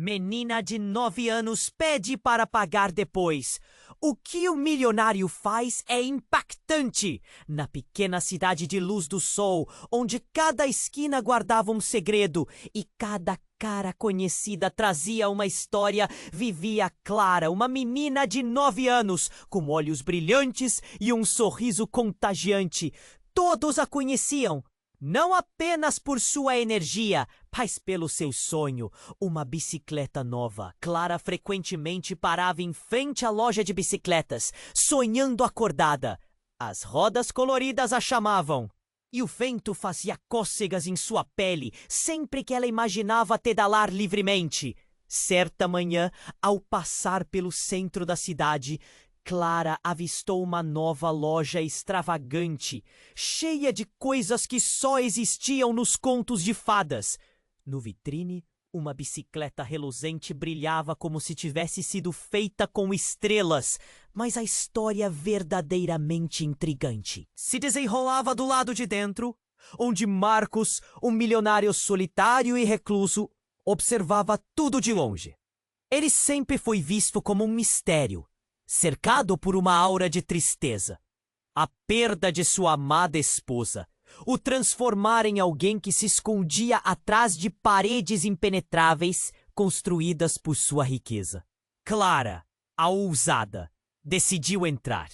Menina de 9 anos pede para pagar depois. O que o milionário faz é impactante. Na pequena cidade de Luz do Sol, onde cada esquina guardava um segredo e cada cara conhecida trazia uma história, vivia Clara, uma menina de 9 anos, com olhos brilhantes e um sorriso contagiante. Todos a conheciam. Não apenas por sua energia, mas pelo seu sonho, uma bicicleta nova. Clara frequentemente parava em frente à loja de bicicletas, sonhando acordada. As rodas coloridas a chamavam. E o vento fazia cócegas em sua pele, sempre que ela imaginava pedalar livremente. Certa manhã, ao passar pelo centro da cidade, Clara avistou uma nova loja extravagante, cheia de coisas que só existiam nos contos de fadas. No vitrine, uma bicicleta reluzente brilhava como se tivesse sido feita com estrelas, mas a história verdadeiramente intrigante se desenrolava do lado de dentro, onde Marcos, um milionário solitário e recluso, observava tudo de longe. Ele sempre foi visto como um mistério, cercado por uma aura de tristeza. A perda de sua amada esposa o transformara em alguém que se escondia atrás de paredes impenetráveis construídas por sua riqueza. Clara, a ousada, decidiu entrar.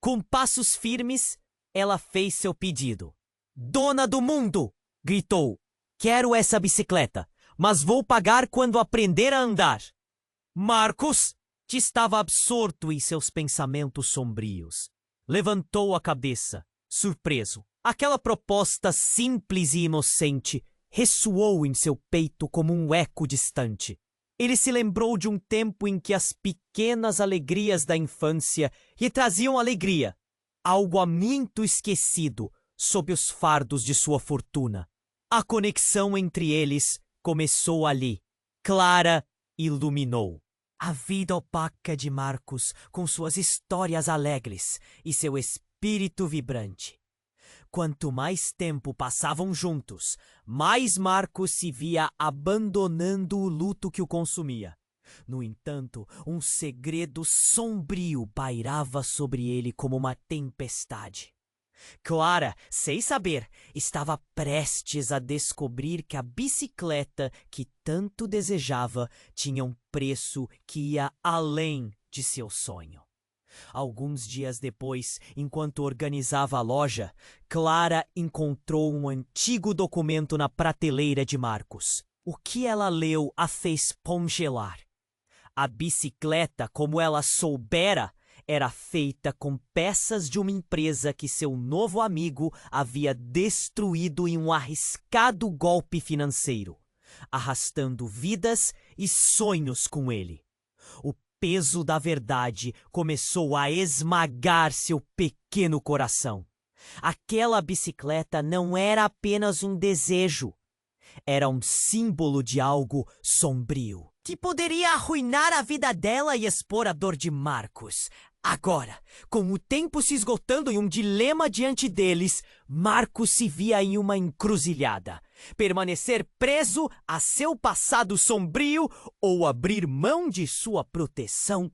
Com passos firmes, ela fez seu pedido. "Dona do mundo!" gritou. "Quero essa bicicleta, mas vou pagar quando aprender a andar." Marcos estava absorto em seus pensamentos sombrios. Levantou a cabeça, surpreso. Aquela proposta simples e inocente ressoou em seu peito como um eco distante. Ele se lembrou de um tempo em que as pequenas alegrias da infância lhe traziam alegria, algo há muito esquecido sob os fardos de sua fortuna. A conexão entre eles começou ali. Clara iluminou. A vida opaca de Marcos, com suas histórias alegres e seu espírito vibrante. Quanto mais tempo passavam juntos, mais Marcos se via abandonando o luto que o consumia. No entanto, um segredo sombrio pairava sobre ele como uma tempestade. Clara, sem saber, estava prestes a descobrir que a bicicleta que tanto desejava tinha um preço que ia além de seu sonho. Alguns dias depois, enquanto organizava a loja, Clara encontrou um antigo documento na prateleira de Marcos. O que ela leu a fez congelar. A bicicleta, como ela soubera, era feita com peças de uma empresa que seu novo amigo havia destruído em um arriscado golpe financeiro, arrastando vidas e sonhos com ele. O peso da verdade começou a esmagar seu pequeno coração. Aquela bicicleta não era apenas um desejo, era um símbolo de algo sombrio, que poderia arruinar a vida dela e expor a dor de Marcos. Agora, com o tempo se esgotando e um dilema diante deles, Marcos se via em uma encruzilhada. Permanecer preso a seu passado sombrio ou abrir mão de sua proteção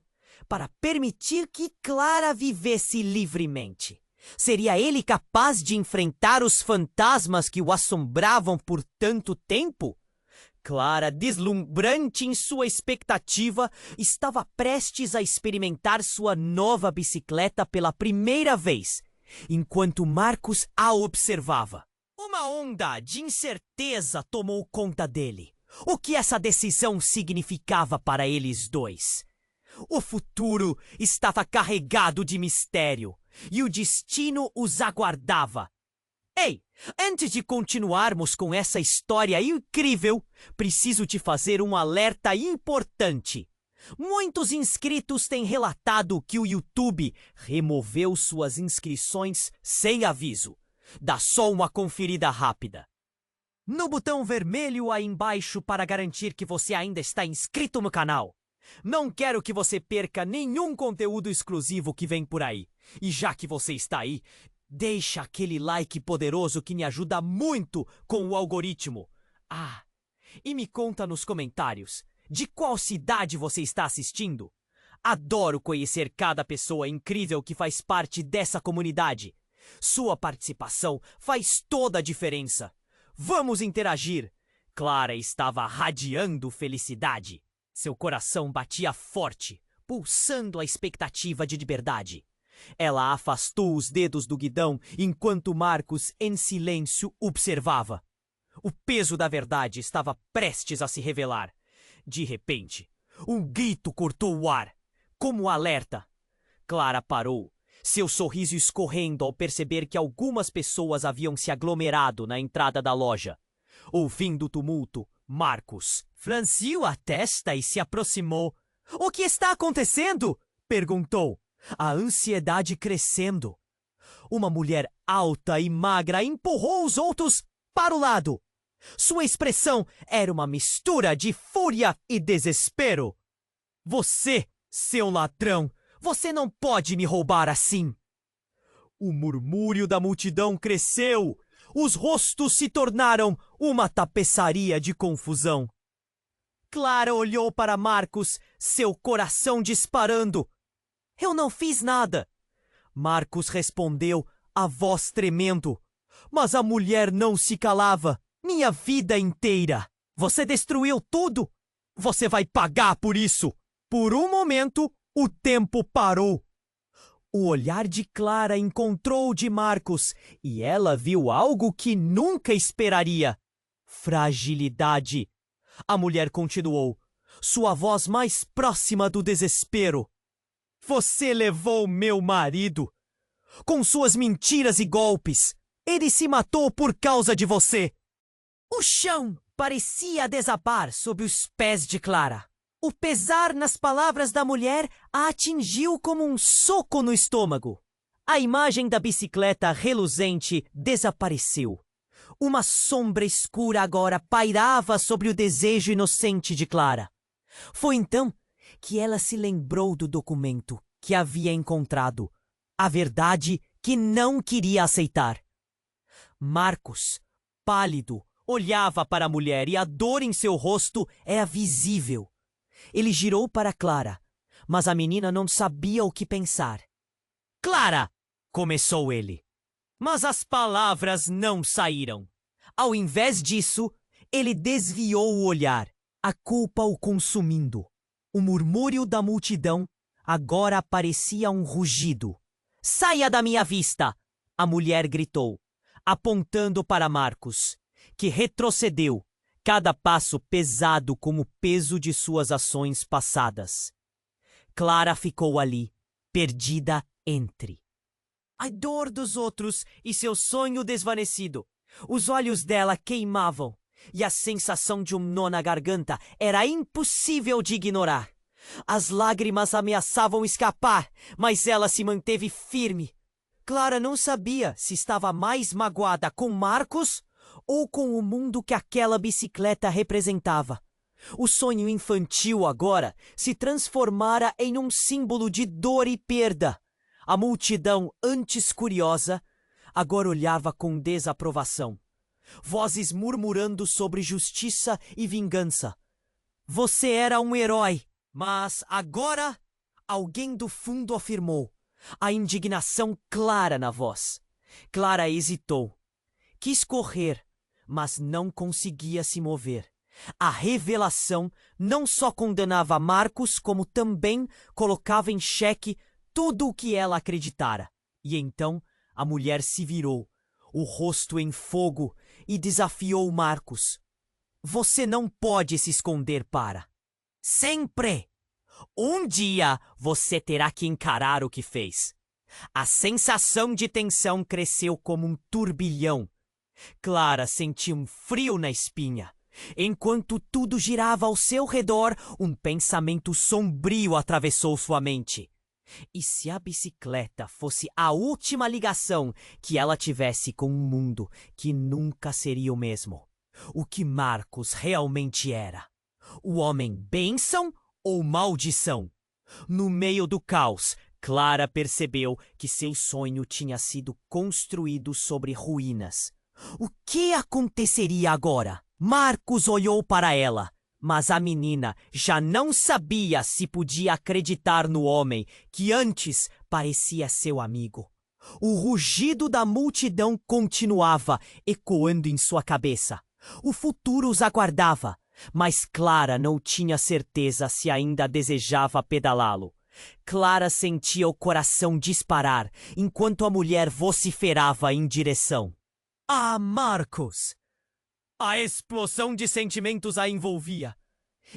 para permitir que Clara vivesse livremente. Seria ele capaz de enfrentar os fantasmas que o assombravam por tanto tempo? Clara, deslumbrante em sua expectativa, estava prestes a experimentar sua nova bicicleta pela primeira vez, enquanto Marcos a observava. Uma onda de incerteza tomou conta dele. O que essa decisão significava para eles dois? O futuro estava carregado de mistério e o destino os aguardava. Ei, antes de continuarmos com essa história incrível, preciso te fazer um alerta importante. Muitos inscritos têm relatado que o YouTube removeu suas inscrições sem aviso. Dá só uma conferida rápida no botão vermelho aí embaixo para garantir que você ainda está inscrito no canal. Não quero que você perca nenhum conteúdo exclusivo que vem por aí. E já que você está aí, deixa aquele like poderoso que me ajuda muito com o algoritmo. Ah, e me conta nos comentários, De qual cidade você está assistindo? Adoro conhecer cada pessoa incrível que faz parte dessa comunidade. Sua participação faz toda a diferença. Vamos interagir. Clara estava radiando felicidade. Seu coração batia forte, pulsando a expectativa de liberdade. Ela afastou os dedos do guidão enquanto Marcos, em silêncio, observava. O peso da verdade estava prestes a se revelar. De repente, um grito cortou o ar, como alerta. Clara parou, seu sorriso escorrendo ao perceber que algumas pessoas haviam se aglomerado na entrada da loja. Ouvindo o tumulto, Marcos franziu a testa e se aproximou. — O que está acontecendo? Perguntou, a ansiedade crescendo. Uma mulher alta e magra empurrou os outros para o lado. Sua expressão era uma mistura de fúria e desespero. — Você, seu ladrão, você não pode me roubar assim! O murmúrio da multidão cresceu. Os rostos se tornaram uma tapeçaria de confusão. Clara olhou para Marcos, seu coração disparando. — Eu não fiz nada! Marcos respondeu, a voz tremendo. Mas a mulher não se calava. — Minha vida inteira! Você destruiu tudo! Você vai pagar por isso! Por um momento, o tempo parou. O olhar de Clara encontrou o de Marcos e ela viu algo que nunca esperaria. Fragilidade. A mulher continuou, sua voz mais próxima do desespero. Você levou meu marido. Com suas mentiras e golpes, ele se matou por causa de você. O chão parecia desabar sob os pés de Clara. O pesar nas palavras da mulher a atingiu como um soco no estômago. A imagem da bicicleta reluzente desapareceu. Uma sombra escura agora pairava sobre o desejo inocente de Clara. Foi então que ela se lembrou do documento que havia encontrado, a verdade que não queria aceitar. Marcos, pálido, olhava para a mulher e a dor em seu rosto era visível. Ele girou para Clara, mas a menina não sabia o que pensar. — Clara! Começou ele. Mas as palavras não saíram. Ao invés disso, ele desviou o olhar, a culpa o consumindo. O murmúrio da multidão agora parecia um rugido. — Saia da minha vista! A mulher gritou, apontando para Marcos, que retrocedeu, cada passo pesado como o peso de suas ações passadas. Clara ficou ali, perdida entre a dor dos outros e seu sonho desvanecido. Os olhos dela queimavam e a sensação de um nó na garganta era impossível de ignorar. As lágrimas ameaçavam escapar, mas ela se manteve firme. Clara não sabia se estava mais magoada com Marcos ou com o mundo que aquela bicicleta representava. O sonho infantil agora se transformara em um símbolo de dor e perda. A multidão, antes curiosa, agora olhava com desaprovação. Vozes murmurando sobre justiça e vingança. Você era um herói, mas agora alguém do fundo afirmou, a indignação clara na voz. Clara hesitou. Quis correr, mas não conseguia se mover. A revelação não só condenava Marcos, como também colocava em xeque tudo o que ela acreditara. E então a mulher se virou, o rosto em fogo, e desafiou Marcos. Você não pode se esconder para sempre. Um dia você terá que encarar o que fez. A sensação de tensão cresceu como um turbilhão. Clara sentiu um frio na espinha. Enquanto tudo girava ao seu redor, um pensamento sombrio atravessou sua mente. E se a bicicleta fosse a última ligação que ela tivesse com um mundo que nunca seria o mesmo? O que Marcos realmente era? O homem bênção ou maldição? No meio do caos, Clara percebeu que seu sonho tinha sido construído sobre ruínas. O que aconteceria agora? Marcos olhou para ela, Mas a menina já não sabia se podia acreditar no homem que antes parecia seu amigo. O rugido da multidão continuava ecoando em sua cabeça. O futuro os aguardava, mas Clara não tinha certeza se ainda desejava pedalá-lo. Clara sentia o coração disparar enquanto a mulher vociferava em direção. Ah, Marcos! A explosão de sentimentos a envolvia,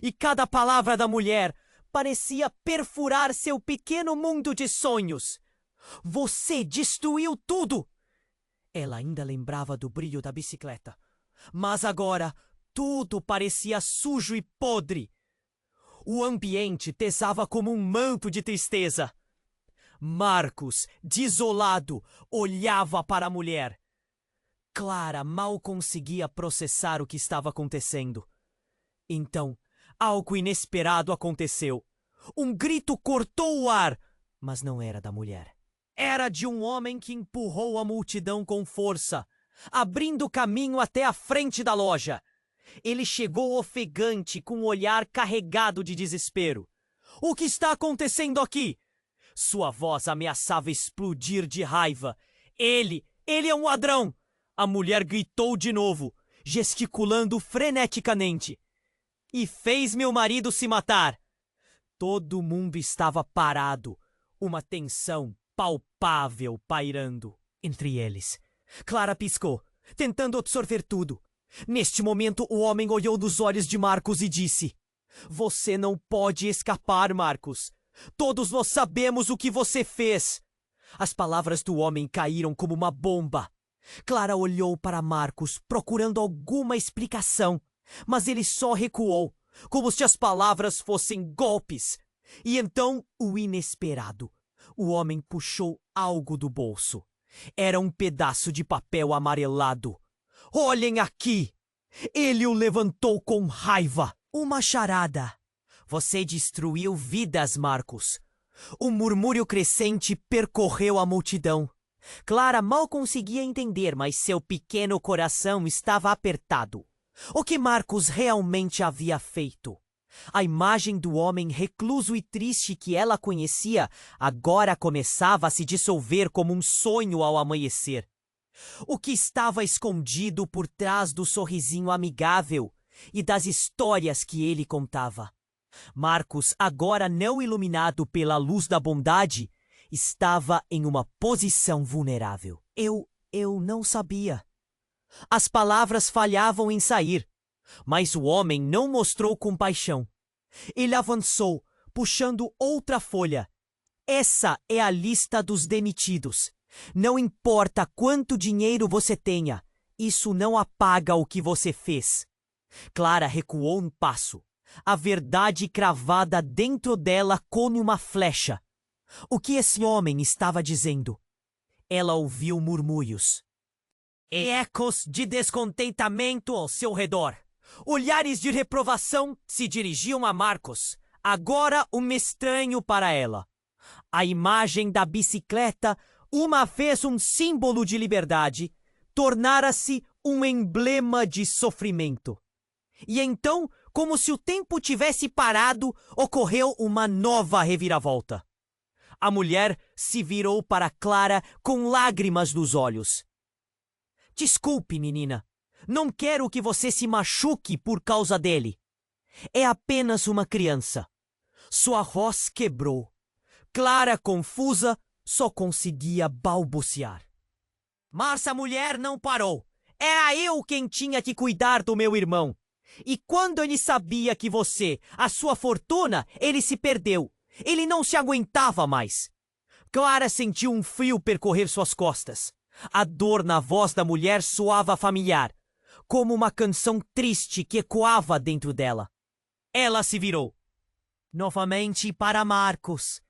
e cada palavra da mulher parecia perfurar seu pequeno mundo de sonhos. Você destruiu tudo! Ela ainda lembrava do brilho da bicicleta, mas agora tudo parecia sujo e podre. O ambiente pesava como um manto de tristeza. Marcos, desolado, olhava para a mulher. Clara mal conseguia processar o que estava acontecendo. Então, algo inesperado aconteceu. Um grito cortou o ar, mas não era da mulher. Era de um homem que empurrou a multidão com força, abrindo caminho até a frente da loja. Ele chegou ofegante, com um olhar carregado de desespero. O que está acontecendo aqui? Sua voz ameaçava explodir de raiva. Ele é um ladrão! A mulher gritou de novo, gesticulando freneticamente. E fez meu marido se matar. Todo mundo estava parado, uma tensão palpável pairando entre eles. Clara piscou, tentando absorver tudo. Neste momento, o homem olhou nos olhos de Marcos e disse: Você não pode escapar, Marcos. Todos nós sabemos o que você fez. As palavras do homem caíram como uma bomba. Clara olhou para Marcos, procurando alguma explicação, mas ele só recuou, como se as palavras fossem golpes. E então, o inesperado. O homem puxou algo do bolso. Era um pedaço de papel amarelado. Olhem aqui! Ele o levantou com raiva. Uma charada. Você destruiu vidas, Marcos. Um murmúrio crescente percorreu a multidão. Clara mal conseguia entender, mas seu pequeno coração estava apertado. O que Marcos realmente havia feito? A imagem do homem recluso e triste que ela conhecia agora começava a se dissolver como um sonho ao amanhecer. O que estava escondido por trás do sorrisinho amigável e das histórias que ele contava? Marcos, agora não iluminado pela luz da bondade, estava em uma posição vulnerável. Eu não sabia. As palavras falhavam em sair, mas o homem não mostrou compaixão. Ele avançou, puxando outra folha. Essa é a lista dos demitidos. Não importa quanto dinheiro você tenha, isso não apaga o que você fez. Clara recuou um passo, a verdade cravada dentro dela como uma flecha. O que esse homem estava dizendo? Ela ouviu murmúrios. Ecos de descontentamento ao seu redor. Olhares de reprovação se dirigiam a Marcos, agora um estranho para ela. A imagem da bicicleta, uma vez um símbolo de liberdade, tornara-se um emblema de sofrimento. E então, como se o tempo tivesse parado, ocorreu uma nova reviravolta. A mulher se virou para Clara com lágrimas nos olhos. Desculpe, menina. Não quero que você se machuque por causa dele. É apenas uma criança. Sua voz quebrou. Clara, confusa, só conseguia balbuciar. Mas a mulher não parou. Era eu quem tinha que cuidar do meu irmão. E quando ele sabia que a sua fortuna, ele se perdeu. Ele não se aguentava mais. Clara sentiu um frio percorrer suas costas. A dor na voz da mulher soava familiar, como uma canção triste que ecoava dentro dela. Ela se virou. Novamente para Marcos.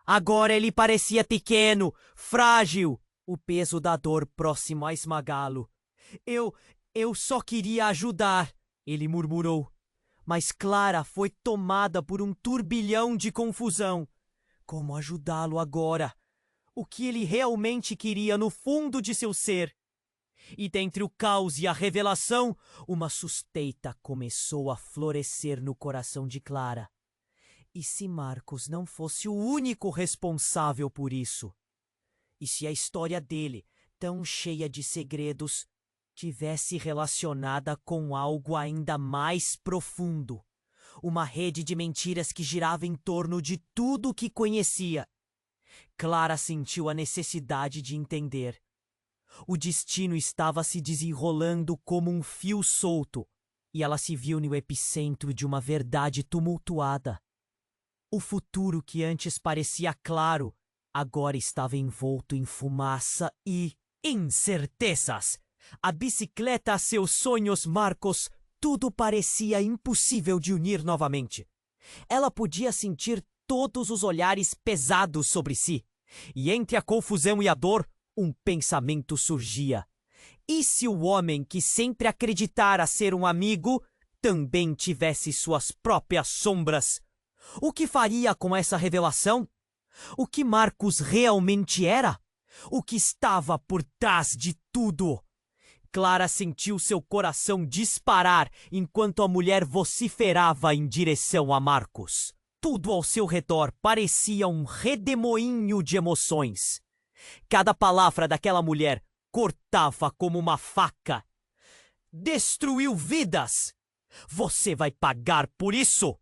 Agora ele parecia pequeno, frágil, o peso da dor próximo a esmagá-lo. Eu só queria ajudar, ele murmurou. Mas Clara foi tomada por um turbilhão de confusão. Como ajudá-lo agora? O que ele realmente queria no fundo de seu ser? E dentre o caos e a revelação, uma suspeita começou a florescer no coração de Clara. E se Marcos não fosse o único responsável por isso? E se a história dele, tão cheia de segredos, tivesse relacionada com algo ainda mais profundo? Uma rede de mentiras que girava em torno de tudo o que conhecia. Clara sentiu a necessidade de entender. O destino estava se desenrolando como um fio solto, e ela se viu no epicentro de uma verdade tumultuada. O futuro que antes parecia claro, agora estava envolto em fumaça e incertezas. A bicicleta, seus sonhos, Marcos, tudo parecia impossível de unir novamente. Ela podia sentir todos os olhares pesados sobre si, e entre a confusão e a dor, um pensamento surgia. E se o homem que sempre acreditara ser um amigo também tivesse suas próprias sombras? O que faria com essa revelação? O que Marcos realmente era? O que estava por trás de tudo? Clara sentiu seu coração disparar enquanto a mulher vociferava em direção a Marcos. Tudo ao seu redor parecia um redemoinho de emoções. Cada palavra daquela mulher cortava como uma faca. Destruiu vidas! Você vai pagar por isso!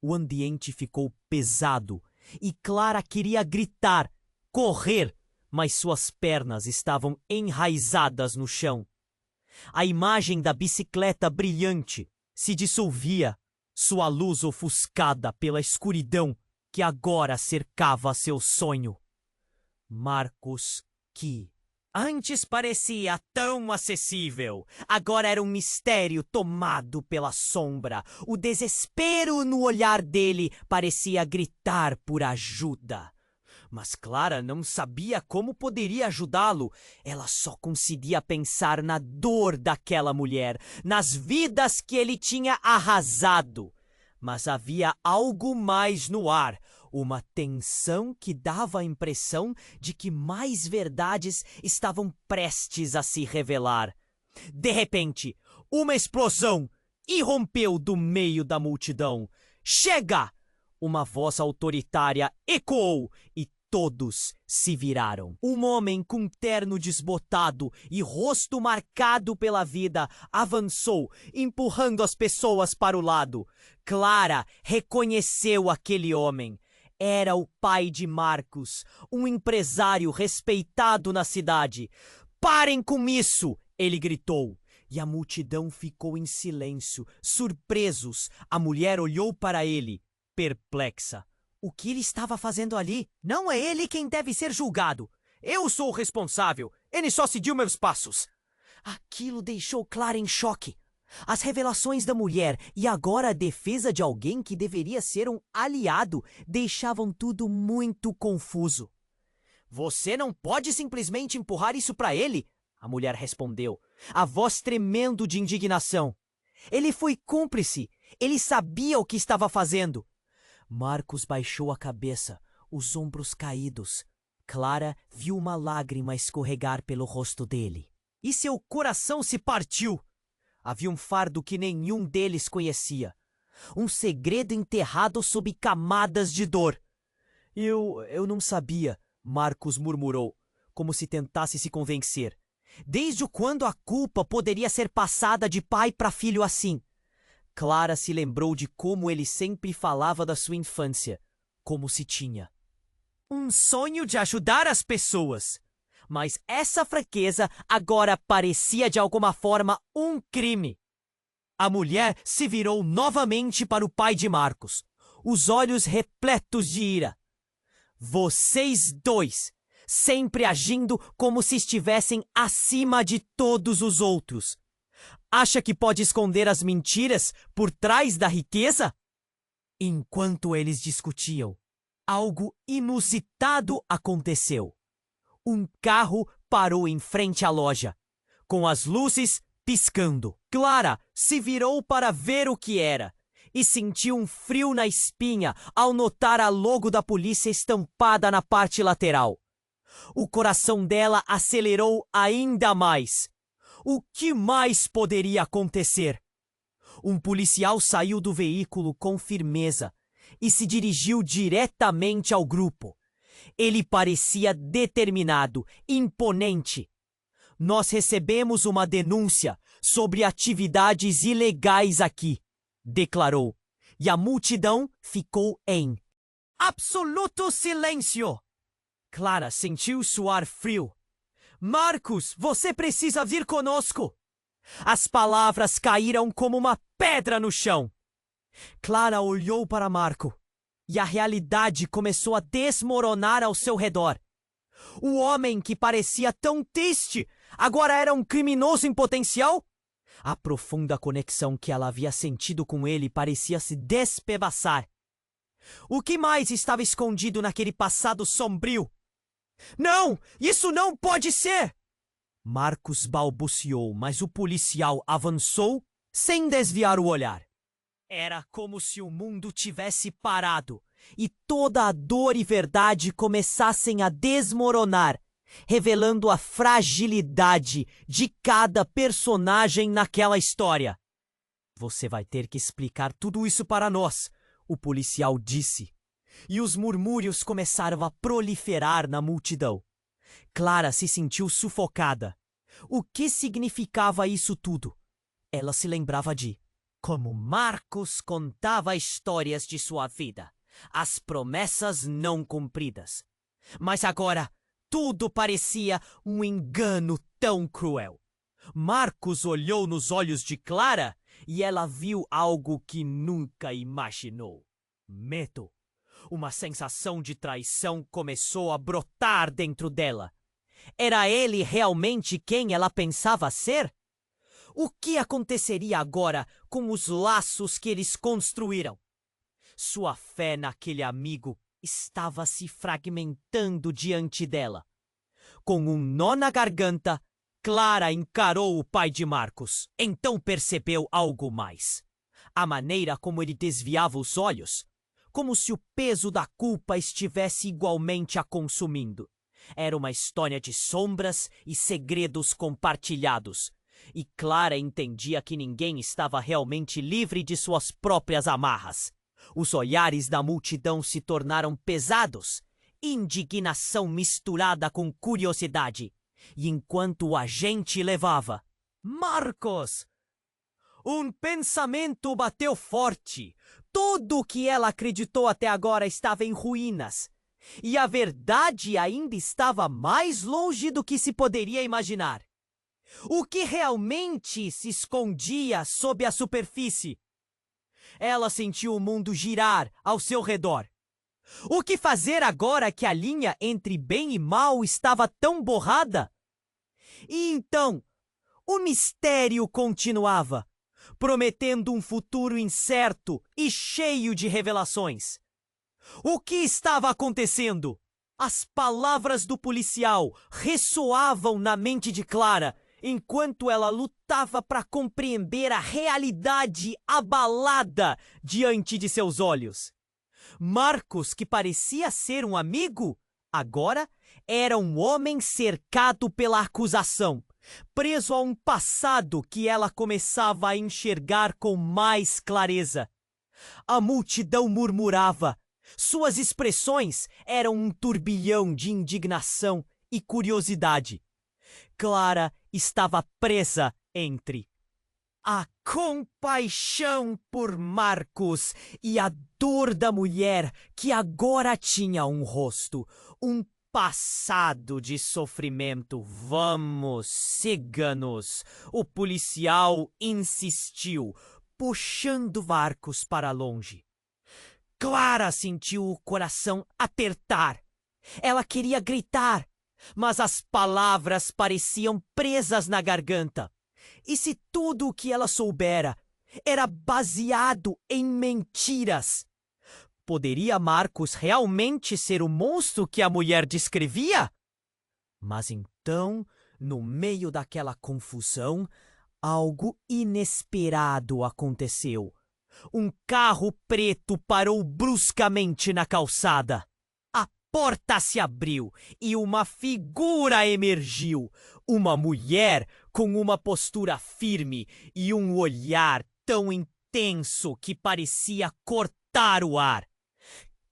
O ambiente ficou pesado e Clara queria gritar, correr, mas suas pernas estavam enraizadas no chão. A imagem da bicicleta brilhante se dissolvia, sua luz ofuscada pela escuridão que agora cercava seu sonho. Marcos, que antes parecia tão acessível, agora era um mistério tomado pela sombra. O desespero no olhar dele parecia gritar por ajuda. Mas Clara não sabia como poderia ajudá-lo. Ela só conseguia pensar na dor daquela mulher, nas vidas que ele tinha arrasado. Mas havia algo mais no ar, uma tensão que dava a impressão de que mais verdades estavam prestes a se revelar. De repente, uma explosão irrompeu do meio da multidão. Chega! Uma voz autoritária ecoou e todos se viraram. Um homem com terno desbotado e rosto marcado pela vida avançou, empurrando as pessoas para o lado. Clara reconheceu aquele homem. Era o pai de Marcos, um empresário respeitado na cidade. "Parem com isso!" ele gritou. E a multidão ficou em silêncio, surpresos. A mulher olhou para ele, perplexa. O que ele estava fazendo ali? Não é ele quem deve ser julgado. Eu sou o responsável. Ele só seguiu meus passos. Aquilo deixou Clara em choque. As revelações da mulher e agora a defesa de alguém que deveria ser um aliado deixavam tudo muito confuso. Você não pode simplesmente empurrar isso para ele, a mulher respondeu, a voz tremendo de indignação. Ele foi cúmplice. Ele sabia o que estava fazendo. Marcos baixou a cabeça, os ombros caídos. Clara viu uma lágrima escorregar pelo rosto dele. E seu coração se partiu. Havia um fardo que nenhum deles conhecia. Um segredo enterrado sob camadas de dor. Eu não sabia, Marcos murmurou, como se tentasse se convencer. Desde quando a culpa poderia ser passada de pai para filho assim? Clara se lembrou de como ele sempre falava da sua infância, como se tinha um sonho de ajudar as pessoas. Mas essa fraqueza agora parecia de alguma forma um crime. A mulher se virou novamente para o pai de Marcos, os olhos repletos de ira. Vocês dois, sempre agindo como se estivessem acima de todos os outros. Acha que pode esconder as mentiras por trás da riqueza? Enquanto eles discutiam, algo inusitado aconteceu. Um carro parou em frente à loja, com as luzes piscando. Clara se virou para ver o que era e sentiu um frio na espinha ao notar a logo da polícia estampada na parte lateral. O coração dela acelerou ainda mais. O que mais poderia acontecer? Um policial saiu do veículo com firmeza e se dirigiu diretamente ao grupo. Ele parecia determinado, imponente. Nós recebemos uma denúncia sobre atividades ilegais aqui, declarou, e a multidão ficou em absoluto silêncio. Clara sentiu suar frio. Marcos, você precisa vir conosco! As palavras caíram como uma pedra no chão. Clara olhou para Marco e a realidade começou a desmoronar ao seu redor. O homem que parecia tão triste agora era um criminoso em potencial? A profunda conexão que ela havia sentido com ele parecia se despedaçar. O que mais estava escondido naquele passado sombrio? Não! Isso não pode ser! Marcos balbuciou, mas o policial avançou sem desviar o olhar. Era como se o mundo tivesse parado e toda a dor e verdade começassem a desmoronar, revelando a fragilidade de cada personagem naquela história. Você vai ter que explicar tudo isso para nós, o policial disse. E os murmúrios começaram a proliferar na multidão. Clara se sentiu sufocada. O que significava isso tudo? Ela se lembrava de como Marcos contava histórias de sua vida, as promessas não cumpridas. Mas agora, tudo parecia um engano tão cruel. Marcos olhou nos olhos de Clara e ela viu algo que nunca imaginou. Medo. Uma sensação de traição começou a brotar dentro dela. Era ele realmente quem ela pensava ser? O que aconteceria agora com os laços que eles construíram? Sua fé naquele amigo estava se fragmentando diante dela. Com um nó na garganta, Clara encarou o pai de Marcos. Então percebeu algo mais. A maneira como ele desviava os olhos, como se o peso da culpa estivesse igualmente a consumindo. Era uma história de sombras e segredos compartilhados. E Clara entendia que ninguém estava realmente livre de suas próprias amarras. Os olhares da multidão se tornaram pesados, indignação misturada com curiosidade. E enquanto o agente levava, Marcos! Um pensamento bateu forte. Tudo o que ela acreditou até agora estava em ruínas. E a verdade ainda estava mais longe do que se poderia imaginar. O que realmente se escondia sob a superfície? Ela sentiu o mundo girar ao seu redor. O que fazer agora que a linha entre bem e mal estava tão borrada? E então, o mistério continuava, prometendo um futuro incerto e cheio de revelações. O que estava acontecendo? As palavras do policial ressoavam na mente de Clara, enquanto ela lutava para compreender a realidade abalada diante de seus olhos. Marcos, que parecia ser um amigo, agora era um homem cercado pela acusação, preso a um passado que ela começava a enxergar com mais clareza. A multidão murmurava. Suas expressões eram um turbilhão de indignação e curiosidade. Clara estava presa entre a compaixão por Marcos e a dor da mulher que agora tinha um rosto, um passado de sofrimento. Vamos, siga-nos. O policial insistiu, puxando Marcos para longe. Clara sentiu o coração apertar. Ela queria gritar, mas as palavras pareciam presas na garganta. E se tudo o que ela soubera era baseado em mentiras? Poderia Marcos realmente ser o monstro que a mulher descrevia? Mas então, no meio daquela confusão, algo inesperado aconteceu. Um carro preto parou bruscamente na calçada. A porta se abriu e uma figura emergiu. Uma mulher com uma postura firme e um olhar tão intenso que parecia cortar o ar.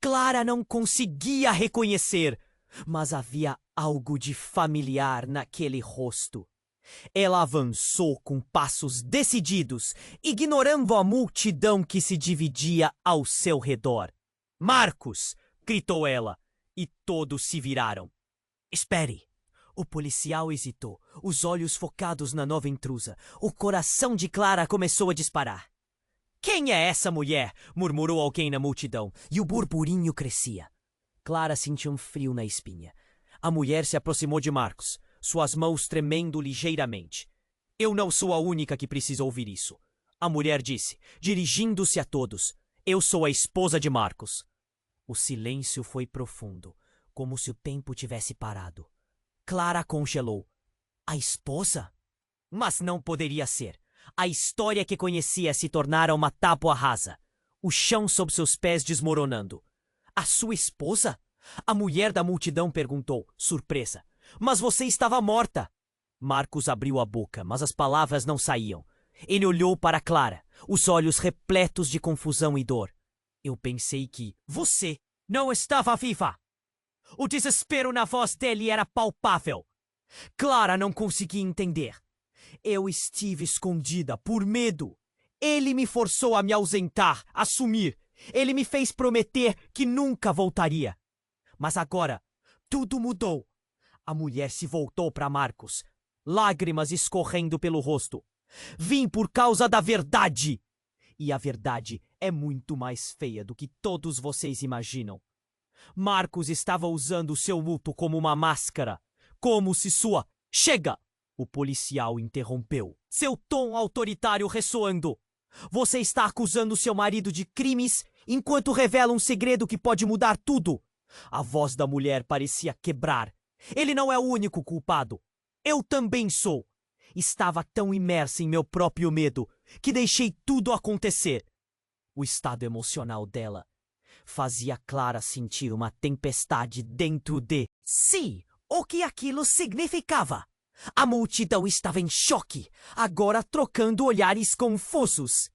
Clara não conseguia reconhecer, mas havia algo de familiar naquele rosto. Ela avançou com passos decididos, ignorando a multidão que se dividia ao seu redor. "Marcos!" gritou ela, e todos se viraram. "Espere!" O policial hesitou, os olhos focados na nova intrusa. O coração de Clara começou a disparar. "Quem é essa mulher?" murmurou alguém na multidão, e o burburinho crescia. Clara sentiu um frio na espinha. A mulher se aproximou de Marcos, suas mãos tremendo ligeiramente. "Eu não sou a única que precisa ouvir isso," a mulher disse, dirigindo-se a todos. "Eu sou a esposa de Marcos." O silêncio foi profundo, como se o tempo tivesse parado. Clara congelou. A esposa? Mas não poderia ser. A história que conhecia se tornara uma tábua rasa. O chão sob seus pés desmoronando. "A sua esposa?" A mulher da multidão perguntou, surpresa. "Mas você estava morta." Marcos abriu a boca, mas as palavras não saíam. Ele olhou para Clara, os olhos repletos de confusão e dor. "Eu pensei que você não estava viva." O desespero na voz dele era palpável. Clara não conseguia entender. "Eu estive escondida por medo. Ele me forçou a me ausentar, a sumir. Ele me fez prometer que nunca voltaria. Mas agora, tudo mudou." A mulher se voltou para Marcos, lágrimas escorrendo pelo rosto. "Vim por causa da verdade. E a verdade é muito mais feia do que todos vocês imaginam." Marcos estava usando seu luto como uma máscara, como se sua... "Chega!" O policial interrompeu, seu tom autoritário ressoando. "Você está acusando seu marido de crimes enquanto revela um segredo que pode mudar tudo." A voz da mulher parecia quebrar. "Ele não é o único culpado. Eu também sou. Estava tão imersa em meu próprio medo que deixei tudo acontecer." O estado emocional dela fazia Clara sentir uma tempestade dentro de si. O que aquilo significava? A multidão estava em choque, agora trocando olhares confusos.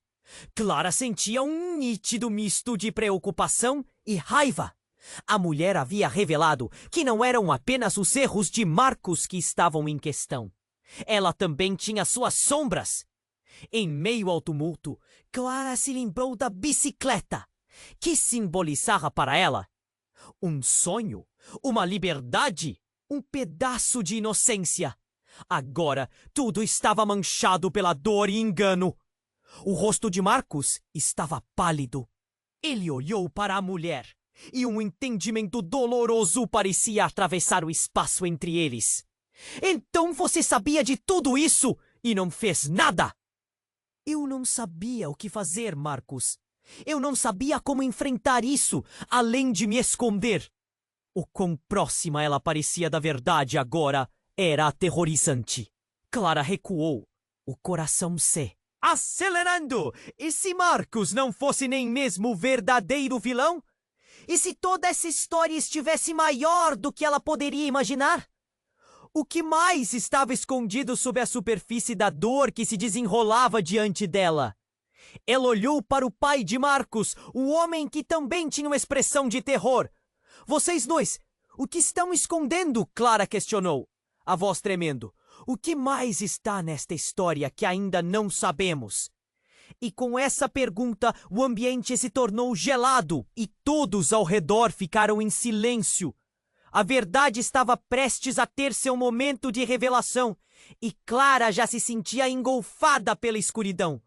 Clara sentia um nítido misto de preocupação e raiva. A mulher havia revelado que não eram apenas os erros de Marcos que estavam em questão. Ela também tinha suas sombras. Em meio ao tumulto, Clara se lembrou da bicicleta, que simbolizava para ela um sonho, uma liberdade, um pedaço de inocência. Agora tudo estava manchado pela dor e engano. O rosto de Marcos estava pálido. Ele olhou para a mulher e um entendimento doloroso parecia atravessar o espaço entre eles. "Então você sabia de tudo isso e não fez nada?" "Eu não sabia o que fazer, Marcos. Eu não sabia como enfrentar isso, além de me esconder." O quão próxima ela parecia da verdade agora era aterrorizante. Clara recuou, o coração se acelerando. E se Marcos não fosse nem mesmo o verdadeiro vilão? E se toda essa história estivesse maior do que ela poderia imaginar? O que mais estava escondido sob a superfície da dor que se desenrolava diante dela? Ela olhou para o pai de Marcos, o homem que também tinha uma expressão de terror. "Vocês dois, o que estão escondendo?" Clara questionou, a voz tremendo. "O que mais está nesta história que ainda não sabemos?" E com essa pergunta, o ambiente se tornou gelado e todos ao redor ficaram em silêncio. A verdade estava prestes a ter seu momento de revelação e Clara já se sentia engolfada pela escuridão.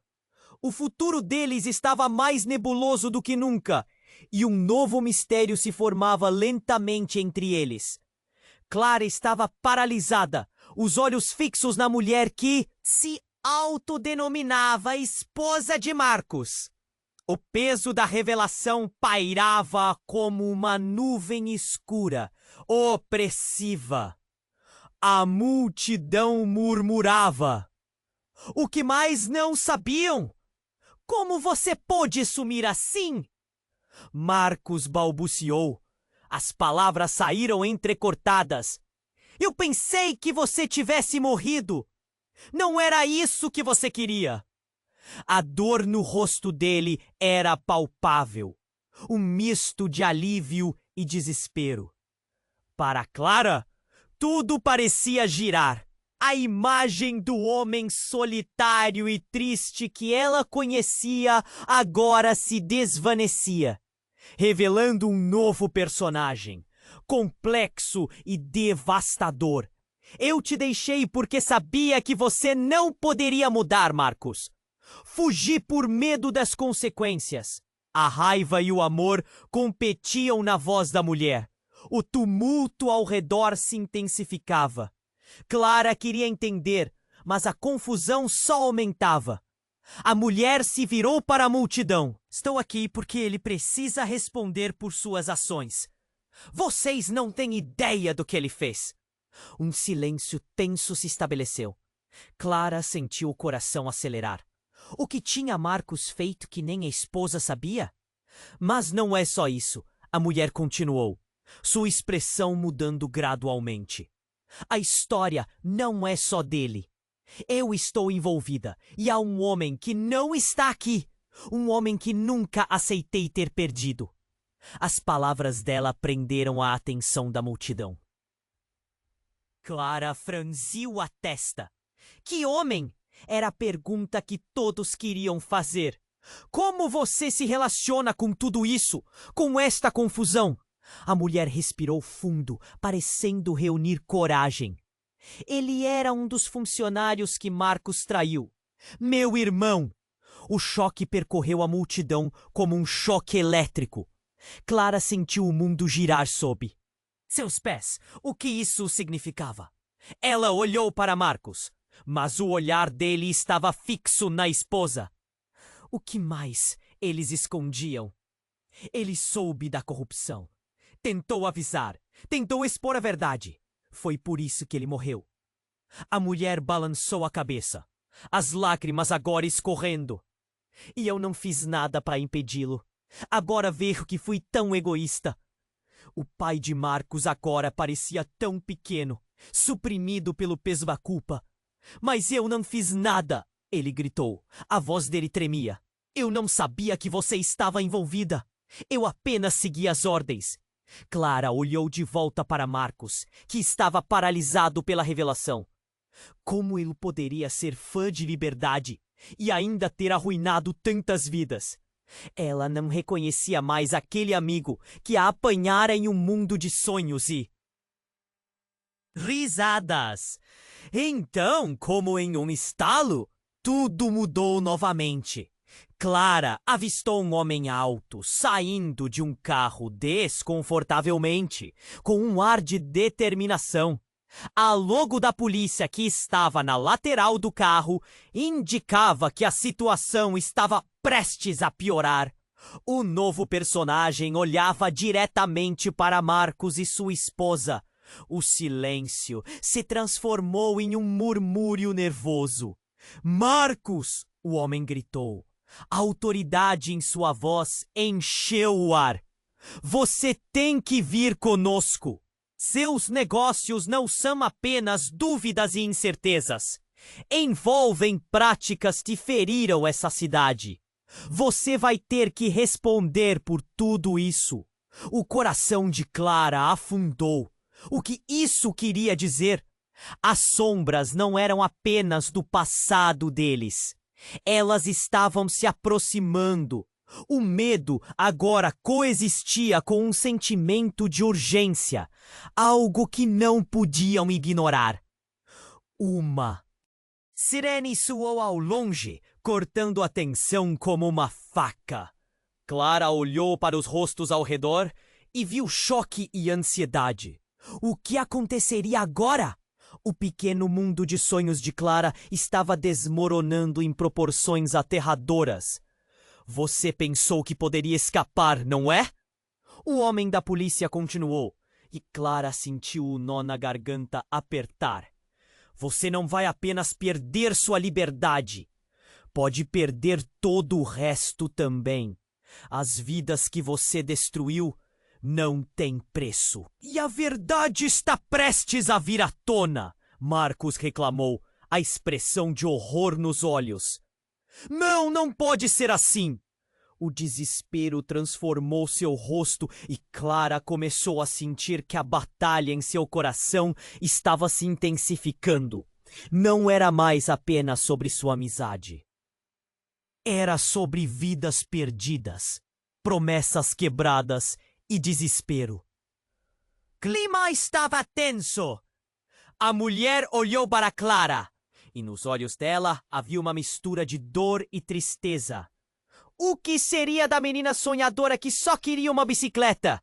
O futuro deles estava mais nebuloso do que nunca e um novo mistério se formava lentamente entre eles. Clara estava paralisada, os olhos fixos na mulher que se autodenominava esposa de Marcos. O peso da revelação pairava como uma nuvem escura, opressiva. A multidão murmurava. "O que mais não sabiam? Como você pôde sumir assim?" Marcos balbuciou. As palavras saíram entrecortadas. "Eu pensei que você tivesse morrido." Não era isso que você queria. A dor no rosto dele era palpável. Um misto de alívio e desespero. Para Clara, tudo parecia girar. A imagem do homem solitário e triste que ela conhecia agora se desvanecia, revelando um novo personagem, complexo e devastador. Eu te deixei porque sabia que você não poderia mudar, Marcos. Fugi por medo das consequências. A raiva e o amor competiam na voz da mulher. O tumulto ao redor se intensificava. Clara queria entender, mas a confusão só aumentava. A mulher se virou para a multidão. Estou aqui porque ele precisa responder por suas ações. Vocês não têm ideia do que ele fez. Um silêncio tenso se estabeleceu. Clara sentiu o coração acelerar. O que tinha Marcos feito que nem a esposa sabia? Mas não é só isso, a mulher continuou, sua expressão mudando gradualmente. A história não é só dele. Eu estou envolvida e há um homem que não está aqui. Um homem que nunca aceitei ter perdido. As palavras dela prenderam a atenção da multidão. Clara franziu a testa. Que homem? Era a pergunta que todos queriam fazer. Como você se relaciona com tudo isso? Com esta confusão? A mulher respirou fundo, parecendo reunir coragem. Ele era um dos funcionários que Marcos traiu. Meu irmão! O choque percorreu a multidão como um choque elétrico. Clara sentiu o mundo girar sob seus pés. O que isso significava? Ela olhou para Marcos, mas o olhar dele estava fixo na esposa. O que mais eles escondiam? Ele soube da corrupção. Tentou avisar, tentou expor a verdade. Foi por isso que ele morreu. A mulher balançou a cabeça, as lágrimas agora escorrendo. E eu não fiz nada para impedi-lo. Agora vejo que fui tão egoísta. O pai de Marcos agora parecia tão pequeno, suprimido pelo peso da culpa. Mas eu não fiz nada, ele gritou. A voz dele tremia. Eu não sabia que você estava envolvida. Eu apenas segui as ordens. Clara olhou de volta para Marcos, que estava paralisado pela revelação. Como ele poderia ser fã de liberdade e ainda ter arruinado tantas vidas? Ela não reconhecia mais aquele amigo que a apanhara em um mundo de sonhos e... risadas! Então, como em um estalo, tudo mudou novamente. Clara avistou um homem alto saindo de um carro desconfortavelmente, com um ar de determinação. A logo da polícia que estava na lateral do carro indicava que a situação estava prestes a piorar. O novo personagem olhava diretamente para Marcos e sua esposa. O silêncio se transformou em um murmúrio nervoso. Marcos! O homem gritou. A autoridade em sua voz encheu o ar. Você tem que vir conosco. Seus negócios não são apenas dúvidas e incertezas. Envolvem práticas que feriram essa cidade. Você vai ter que responder por tudo isso. O coração de Clara afundou. O que isso queria dizer? As sombras não eram apenas do passado deles. Elas estavam se aproximando. O medo agora coexistia com um sentimento de urgência, algo que não podiam ignorar. Uma sirene soou ao longe, cortando a tensão como uma faca. Clara olhou para os rostos ao redor e viu choque e ansiedade. O que aconteceria agora? O pequeno mundo de sonhos de Clara estava desmoronando em proporções aterradoras. Você pensou que poderia escapar, não é? O homem da polícia continuou, e Clara sentiu o nó na garganta apertar. Você não vai apenas perder sua liberdade. Pode perder todo o resto também. As vidas que você destruiu não têm preço. E a verdade está prestes a vir à tona, Marcos reclamou, a expressão de horror nos olhos. Não, não pode ser assim! O desespero transformou seu rosto e Clara começou a sentir que a batalha em seu coração estava se intensificando. Não era mais apenas sobre sua amizade. Era sobre vidas perdidas, promessas quebradas e desespero. Clima estava tenso. A mulher olhou para Clara, e nos olhos dela havia uma mistura de dor e tristeza. O que seria da menina sonhadora que só queria uma bicicleta?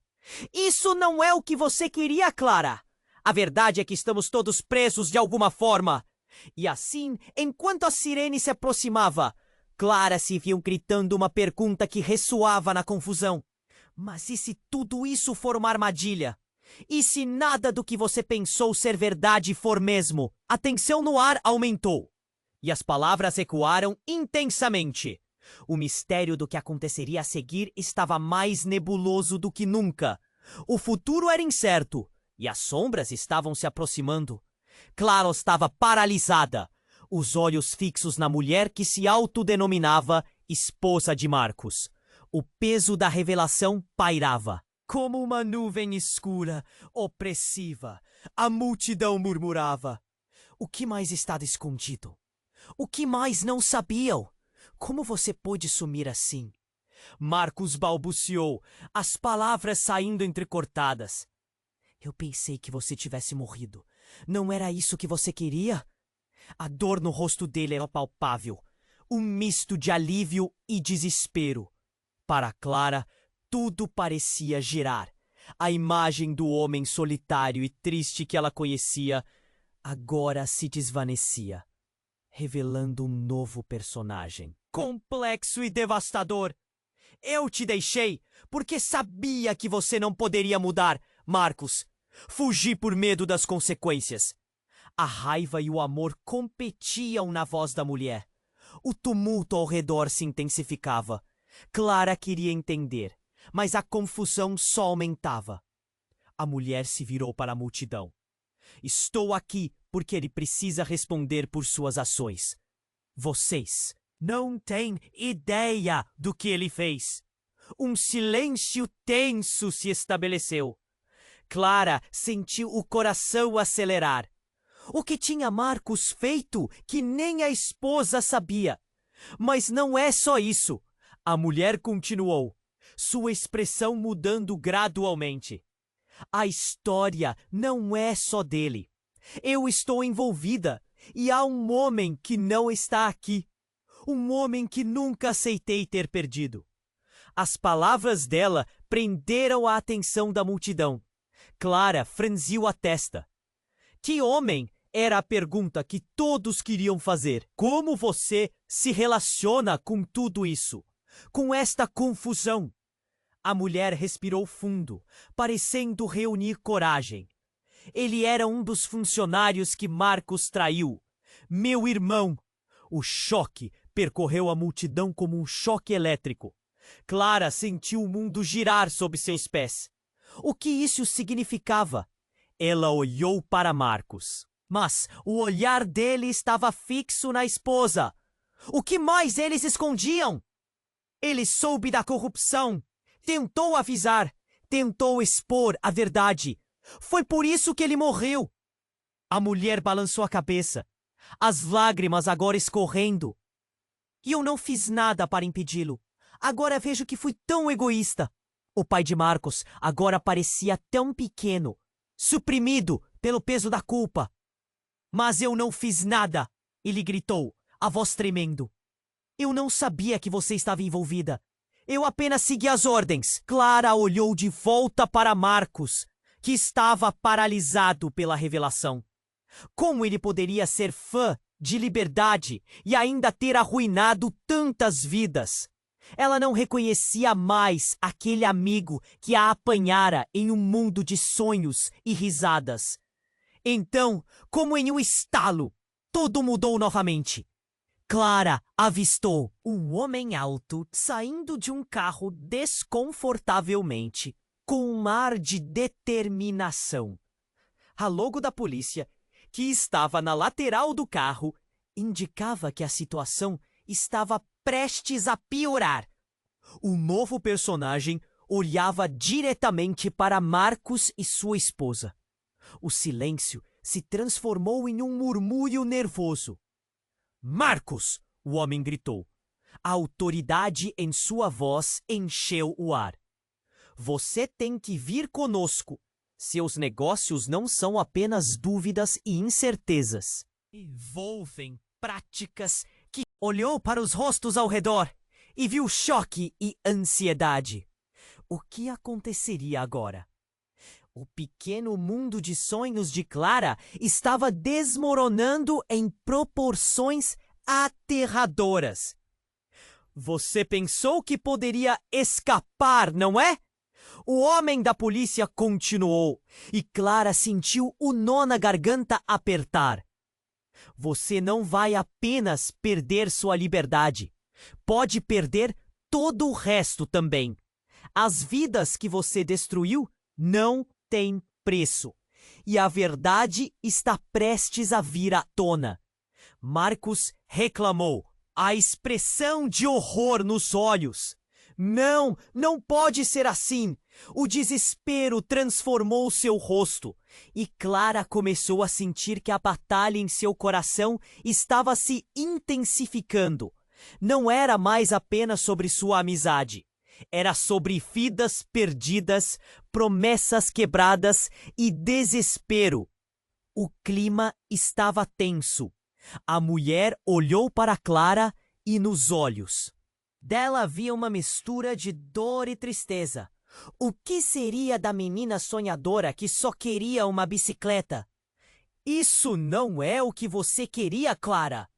Isso não é o que você queria, Clara. A verdade é que estamos todos presos de alguma forma. E assim, enquanto a sirene se aproximava, Clara se viu gritando uma pergunta que ressoava na confusão. Mas e se tudo isso for uma armadilha? E se nada do que você pensou ser verdade for mesmo? A tensão no ar aumentou. E as palavras ecoaram intensamente. O mistério do que aconteceria a seguir estava mais nebuloso do que nunca. O futuro era incerto, e as sombras estavam se aproximando. Clara estava paralisada, os olhos fixos na mulher que se autodenominava esposa de Marcos. O peso da revelação pairava. Como uma nuvem escura, opressiva, a multidão murmurava. O que mais estava escondido? O que mais não sabiam? Como você pôde sumir assim? Marcos balbuciou, as palavras saindo entrecortadas. Eu pensei que você tivesse morrido. Não era isso que você queria? A dor no rosto dele era palpável, um misto de alívio e desespero. Para Clara, tudo parecia girar. A imagem do homem solitário e triste que ela conhecia agora se desvanecia, revelando um novo personagem. Complexo e devastador. Eu te deixei porque sabia que você não poderia mudar, Marcos. Fugi por medo das consequências. A raiva e o amor competiam na voz da mulher. O tumulto ao redor se intensificava. Clara queria entender, mas a confusão só aumentava. A mulher se virou para a multidão. Estou aqui porque ele precisa responder por suas ações. Vocês não têm ideia do que ele fez. Um silêncio tenso se estabeleceu. Clara sentiu o coração acelerar. O que tinha Marcos feito que nem a esposa sabia? Mas não é só isso. A mulher continuou, sua expressão mudando gradualmente. A história não é só dele. Eu estou envolvida e há um homem que não está aqui. Um homem que nunca aceitei ter perdido. As palavras dela prenderam a atenção da multidão. Clara franziu a testa. Que homem? Era a pergunta que todos queriam fazer. Como você se relaciona com tudo isso? Com esta confusão? A mulher respirou fundo, parecendo reunir coragem. Ele era um dos funcionários que Marcos traiu. Meu irmão! O choque percorreu a multidão como um choque elétrico. Clara sentiu o mundo girar sob seus pés. O que isso significava? Ela olhou para Marcos, mas o olhar dele estava fixo na esposa. O que mais eles escondiam? Ele soube da corrupção, tentou avisar, tentou expor a verdade. Foi por isso que ele morreu. A mulher balançou a cabeça, as lágrimas agora escorrendo. E eu não fiz nada para impedi-lo. Agora vejo que fui tão egoísta. O pai de Marcos agora parecia tão pequeno, suprimido pelo peso da culpa. Mas eu não fiz nada, ele gritou, a voz tremendo. Eu não sabia que você estava envolvida. Eu apenas segui as ordens. Clara olhou de volta para Marcos, que estava paralisado pela revelação. Como ele poderia ser fã de liberdade e ainda ter arruinado tantas vidas? Ela não reconhecia mais aquele amigo que a apanhara em um mundo de sonhos e risadas. Então, como em um estalo, tudo mudou novamente. Clara avistou um homem alto saindo de um carro desconfortavelmente, com um ar de determinação. A logo da polícia que estava na lateral do carro indicava que a situação estava prestes a piorar. O novo personagem olhava diretamente para Marcos e sua esposa. O silêncio se transformou em um murmúrio nervoso. Marcos! O homem gritou. A autoridade em sua voz encheu o ar. Você tem que vir conosco. Seus negócios não são apenas dúvidas e incertezas. Envolvem práticas que... Olhou para os rostos ao redor e viu choque e ansiedade. O que aconteceria agora? O pequeno mundo de sonhos de Clara estava desmoronando em proporções aterradoras. Você pensou que poderia escapar, não é? O homem da polícia continuou, e Clara sentiu o nó na garganta apertar. Você não vai apenas perder sua liberdade. Pode perder todo o resto também. As vidas que você destruiu não têm preço. E a verdade está prestes a vir à tona. Marcos reclamou, a expressão de horror nos olhos. Não, não pode ser assim. O desespero transformou seu rosto e Clara começou a sentir que a batalha em seu coração estava se intensificando. Não era mais apenas sobre sua amizade. Era sobre vidas perdidas, promessas quebradas e desespero. O clima estava tenso. A mulher olhou para Clara e nos olhos dela havia uma mistura de dor e tristeza. O que seria da menina sonhadora que só queria uma bicicleta? Isso não é o que você queria, Clara.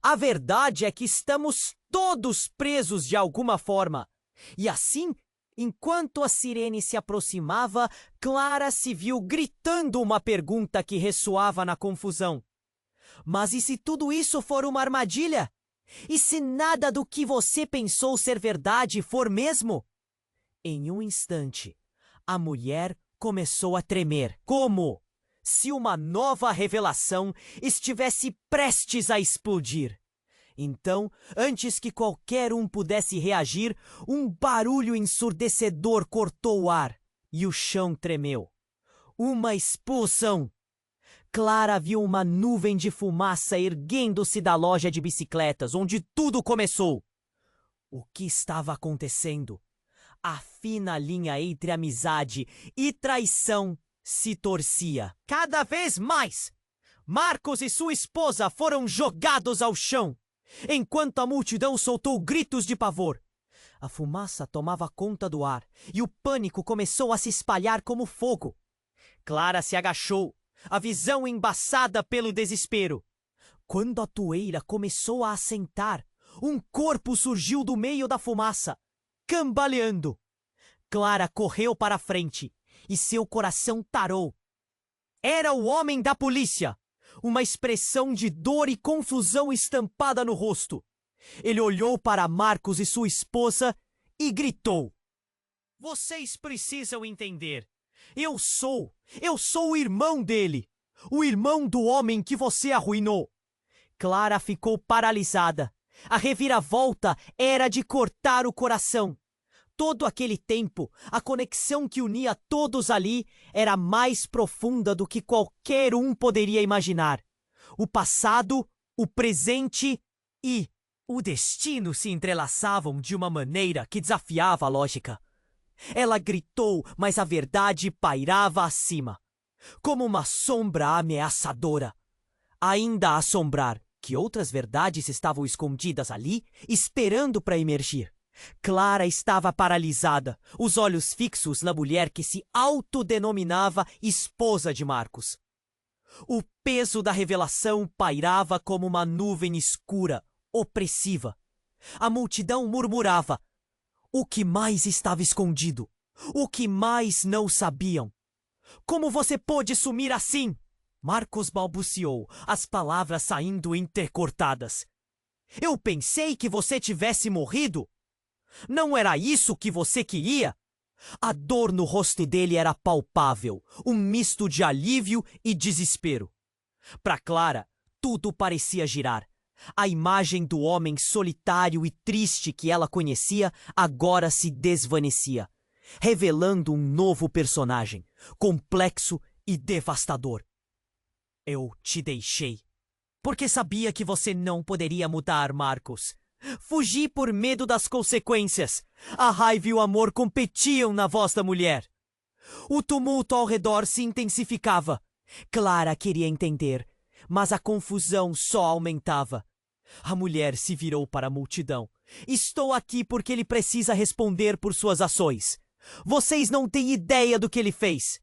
A verdade é que estamos todos presos de alguma forma. E assim, enquanto a sirene se aproximava, Clara se viu gritando uma pergunta que ressoava na confusão. Mas e se tudo isso for uma armadilha? E se nada do que você pensou ser verdade for mesmo? Em um instante, a mulher começou a tremer, como se uma nova revelação estivesse prestes a explodir. Então, antes que qualquer um pudesse reagir, um barulho ensurdecedor cortou o ar e o chão tremeu. Uma explosão! Clara viu uma nuvem de fumaça erguendo-se da loja de bicicletas, onde tudo começou. O que estava acontecendo? A fina linha entre amizade e traição se torcia. Cada vez mais! Marcos e sua esposa foram jogados ao chão, enquanto a multidão soltou gritos de pavor. A fumaça tomava conta do ar e o pânico começou a se espalhar como fogo. Clara se agachou, a visão embaçada pelo desespero. Quando a poeira começou a assentar, um corpo surgiu do meio da fumaça, cambaleando. Clara correu para a frente e seu coração tarou. Era o homem da polícia, uma expressão de dor e confusão estampada no rosto. Ele olhou para Marcos e sua esposa e gritou: Vocês precisam entender. Eu sou o irmão dele, o irmão do homem que você arruinou. Clara ficou paralisada. A reviravolta era de cortar o coração. Todo aquele tempo, a conexão que unia todos ali era mais profunda do que qualquer um poderia imaginar. O passado, o presente e o destino se entrelaçavam de uma maneira que desafiava a lógica. Ela gritou, mas a verdade pairava acima, como uma sombra ameaçadora. Ainda a assombrar que outras verdades estavam escondidas ali, esperando para emergir. Clara estava paralisada, os olhos fixos na mulher que se autodenominava esposa de Marcos. O peso da revelação pairava como uma nuvem escura, opressiva. A multidão murmurava. O que mais estava escondido? O que mais não sabiam? Como você pôde sumir assim? Marcos balbuciou, as palavras saindo entrecortadas. Eu pensei que você tivesse morrido. Não era isso que você queria? A dor no rosto dele era palpável, um misto de alívio e desespero. Para Clara, tudo parecia girar. A imagem do homem solitário e triste que ela conhecia agora se desvanecia, revelando um novo personagem, complexo e devastador. Eu te deixei, porque sabia que você não poderia mudar, Marcos. Fugi por medo das consequências. A raiva e o amor competiam na voz da mulher. O tumulto ao redor se intensificava. Clara queria entender, mas a confusão só aumentava. A mulher se virou para a multidão. Estou aqui porque ele precisa responder por suas ações. Vocês não têm ideia do que ele fez.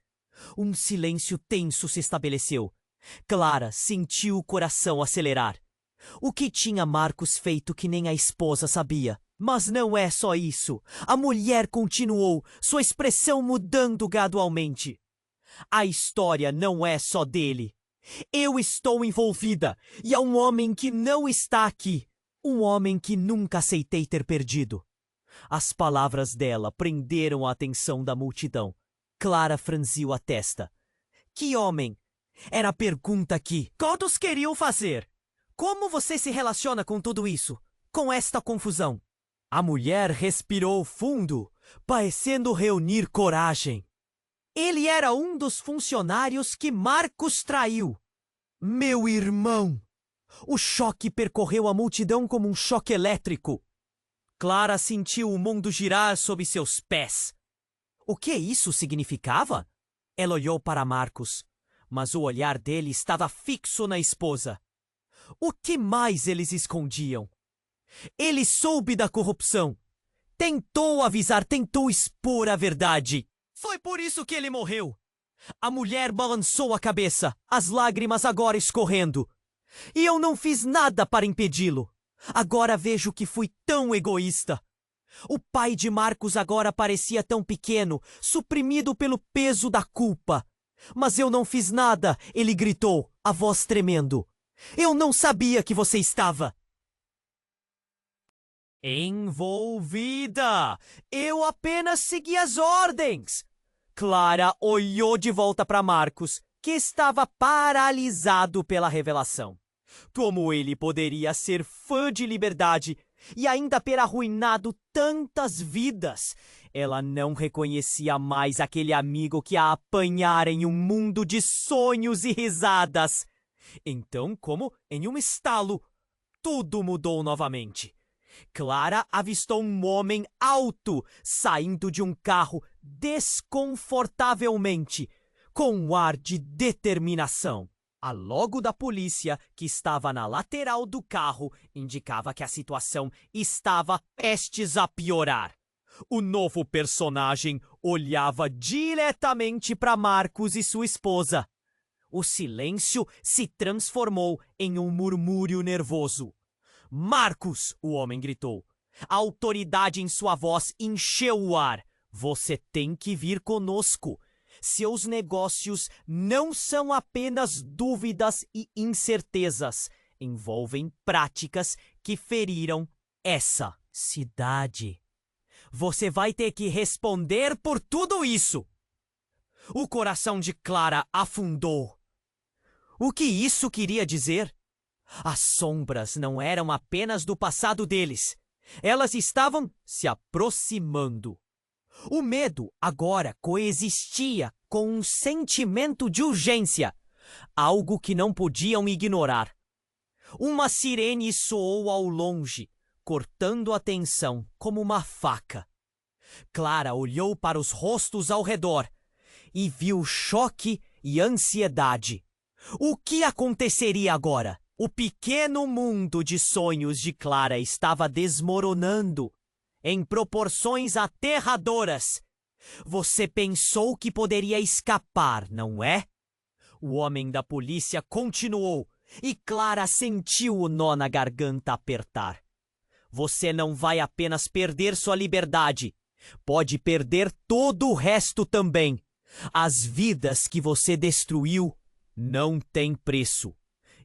Um silêncio tenso se estabeleceu. Clara sentiu o coração acelerar. O que tinha Marcos feito que nem a esposa sabia? Mas não é só isso. A mulher continuou, sua expressão mudando gradualmente. A história não é só dele. Eu estou envolvida, e há um homem que não está aqui. Um homem que nunca aceitei ter perdido. As palavras dela prenderam a atenção da multidão. Clara franziu a testa. Que homem? Era a pergunta que todos queriam fazer. Como você se relaciona com tudo isso? Com esta confusão? A mulher respirou fundo, parecendo reunir coragem. Ele era um dos funcionários que Marcos traiu. Meu irmão! O choque percorreu a multidão como um choque elétrico. Clara sentiu o mundo girar sob seus pés. O que isso significava? Ela olhou para Marcos, mas o olhar dele estava fixo na esposa. O que mais eles escondiam? Ele soube da corrupção. Tentou avisar, tentou expor a verdade. Foi por isso que ele morreu. A mulher balançou a cabeça, as lágrimas agora escorrendo. E eu não fiz nada para impedi-lo. Agora vejo que fui tão egoísta. O pai de Marcos agora parecia tão pequeno, suprimido pelo peso da culpa. Mas eu não fiz nada, ele gritou, a voz tremendo. Eu não sabia que você estava envolvida. Eu apenas segui as ordens. Clara olhou de volta para Marcos, que estava paralisado pela revelação. Como ele poderia ser fã de liberdade e ainda ter arruinado tantas vidas? Ela não reconhecia mais aquele amigo que a apanhara em um mundo de sonhos e risadas. Então, como em um estalo, tudo mudou novamente. Clara avistou um homem alto saindo de um carro desconfortavelmente, com um ar de determinação. A logo da polícia, que estava na lateral do carro, indicava que a situação estava prestes a piorar. O novo personagem olhava diretamente para Marcos e sua esposa. O silêncio se transformou em um murmúrio nervoso. Marcos, o homem gritou. A autoridade em sua voz encheu o ar. Você tem que vir conosco. Seus negócios não são apenas dúvidas e incertezas. Envolvem práticas que feriram essa cidade. Você vai ter que responder por tudo isso. O coração de Clara afundou. O que isso queria dizer? As sombras não eram apenas do passado deles. Elas estavam se aproximando. O medo agora coexistia com um sentimento de urgência, algo que não podiam ignorar. Uma sirene soou ao longe, cortando a tensão como uma faca. Clara olhou para os rostos ao redor e viu choque e ansiedade. O que aconteceria agora? O pequeno mundo de sonhos de Clara estava desmoronando em proporções aterradoras. Você pensou que poderia escapar, não é? O homem da polícia continuou e Clara sentiu o nó na garganta apertar. Você não vai apenas perder sua liberdade, pode perder todo o resto também. As vidas que você destruiu não têm preço.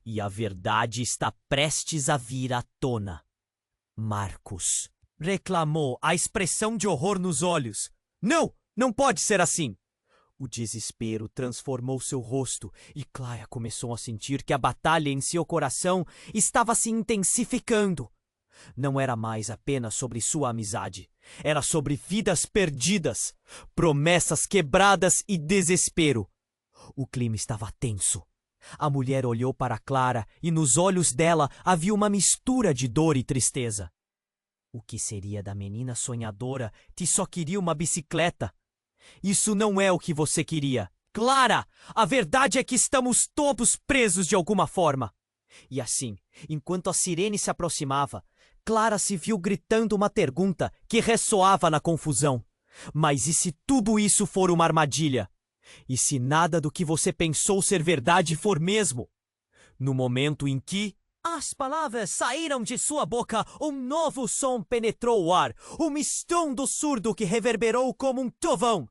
E a verdade está prestes a vir à tona. Marcos reclamou, a expressão de horror nos olhos. Não, não pode ser assim. O desespero transformou seu rosto e Clara começou a sentir que a batalha em seu coração estava se intensificando. Não era mais apenas sobre sua amizade. Era sobre vidas perdidas, promessas quebradas e desespero. O clima estava tenso. A mulher olhou para Clara e nos olhos dela havia uma mistura de dor e tristeza. O que seria da menina sonhadora que só queria uma bicicleta? Isso não é o que você queria. Clara, a verdade é que estamos todos presos de alguma forma. E assim, enquanto a sirene se aproximava, Clara se viu gritando uma pergunta que ressoava na confusão. Mas e se tudo isso for uma armadilha? E se nada do que você pensou ser verdade for mesmo? No momento em que as palavras saíram de sua boca, um novo som penetrou o ar, um estrondo surdo que reverberou como um trovão.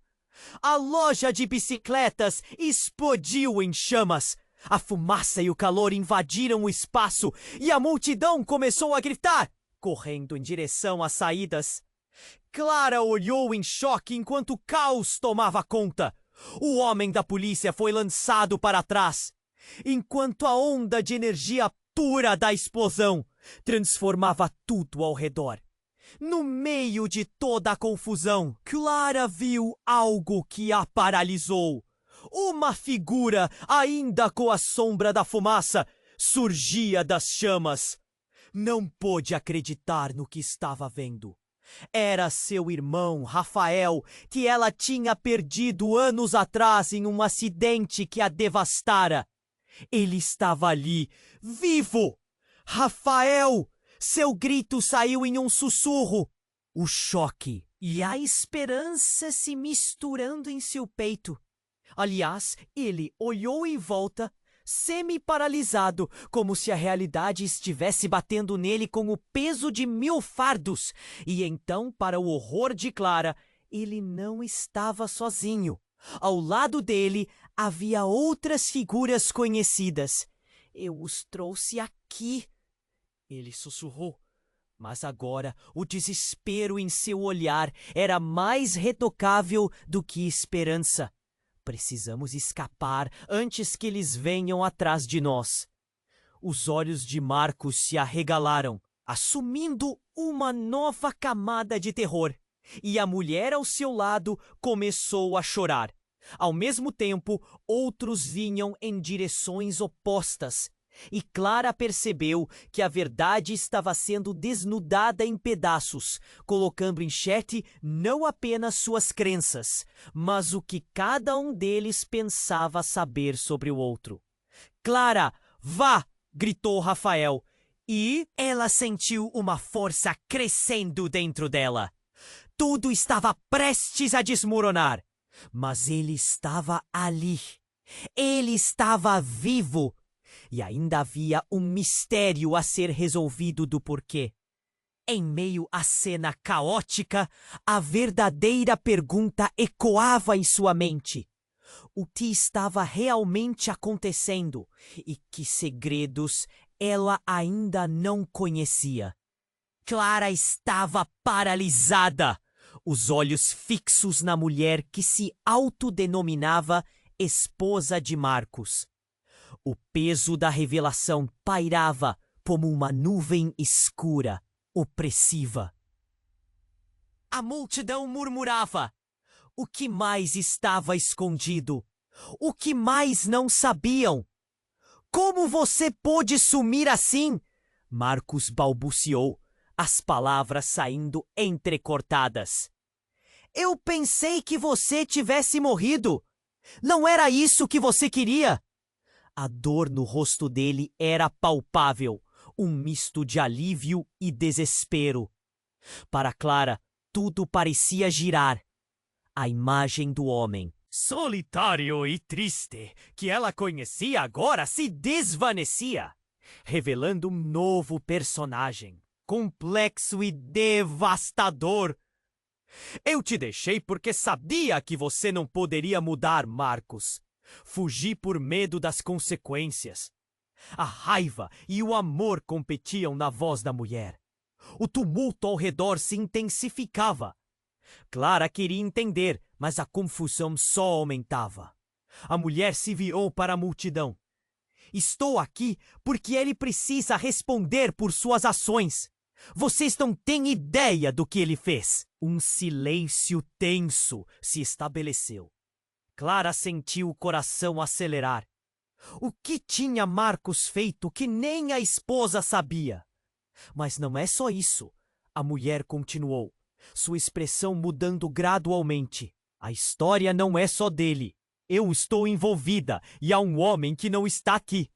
A loja de bicicletas explodiu em chamas. A fumaça e o calor invadiram o espaço e a multidão começou a gritar, correndo em direção às saídas. Clara olhou em choque enquanto o caos tomava conta. O homem da polícia foi lançado para trás, enquanto a onda de energia pura da explosão transformava tudo ao redor. No meio de toda a confusão, Clara viu algo que a paralisou. Uma figura, ainda com a sombra da fumaça, surgia das chamas. Não pôde acreditar no que estava vendo. Era seu irmão, Rafael, que ela tinha perdido anos atrás em um acidente que a devastara. Ele estava ali, vivo! Rafael! Seu grito saiu em um sussurro. O choque e a esperança se misturando em seu peito. Aliás, ele olhou em volta, semi-paralisado, como se a realidade estivesse batendo nele com o peso de 1000 fardos. E então, para o horror de Clara, ele não estava sozinho. Ao lado dele havia outras figuras conhecidas. Eu os trouxe aqui, ele sussurrou. Mas agora o desespero em seu olhar era mais retocável do que esperança. Precisamos escapar antes que eles venham atrás de nós. Os olhos de Marcos se arregalaram, assumindo uma nova camada de terror. E a mulher ao seu lado começou a chorar. Ao mesmo tempo, outros vinham em direções opostas. E Clara percebeu que a verdade estava sendo desnudada em pedaços, colocando em xeque não apenas suas crenças, mas o que cada um deles pensava saber sobre o outro. Clara, vá! Gritou Rafael, e ela sentiu uma força crescendo dentro dela. Tudo estava prestes a desmoronar, mas ele estava ali. Ele estava vivo. E ainda havia um mistério a ser resolvido do porquê. Em meio à cena caótica, a verdadeira pergunta ecoava em sua mente. O que estava realmente acontecendo e que segredos ela ainda não conhecia? Clara estava paralisada, os olhos fixos na mulher que se autodenominava esposa de Marcos. O peso da revelação pairava como uma nuvem escura, opressiva. A multidão murmurava. O que mais estava escondido? O que mais não sabiam? Como você pôde sumir assim? Marcos balbuciou, as palavras saindo entrecortadas. Eu pensei que você tivesse morrido. Não era isso que você queria? A dor no rosto dele era palpável, um misto de alívio e desespero. Para Clara, tudo parecia girar. A imagem do homem, solitário e triste, que ela conhecia agora se desvanecia, revelando um novo personagem, complexo e devastador. Eu te deixei porque sabia que você não poderia mudar, Marcos. Fugi por medo das consequências. A raiva e o amor competiam na voz da mulher. O tumulto ao redor se intensificava. Clara queria entender, Mas a confusão só aumentava. A mulher se virou para a multidão. Estou aqui porque ele precisa responder por suas ações. Vocês não têm ideia do que ele fez. Um silêncio tenso se estabeleceu. Clara sentiu o coração acelerar. O que tinha Marcos feito que nem a esposa sabia? Mas não é só isso. A mulher continuou, sua expressão mudando gradualmente. A história não é só dele. Eu estou envolvida e há um homem que não está aqui.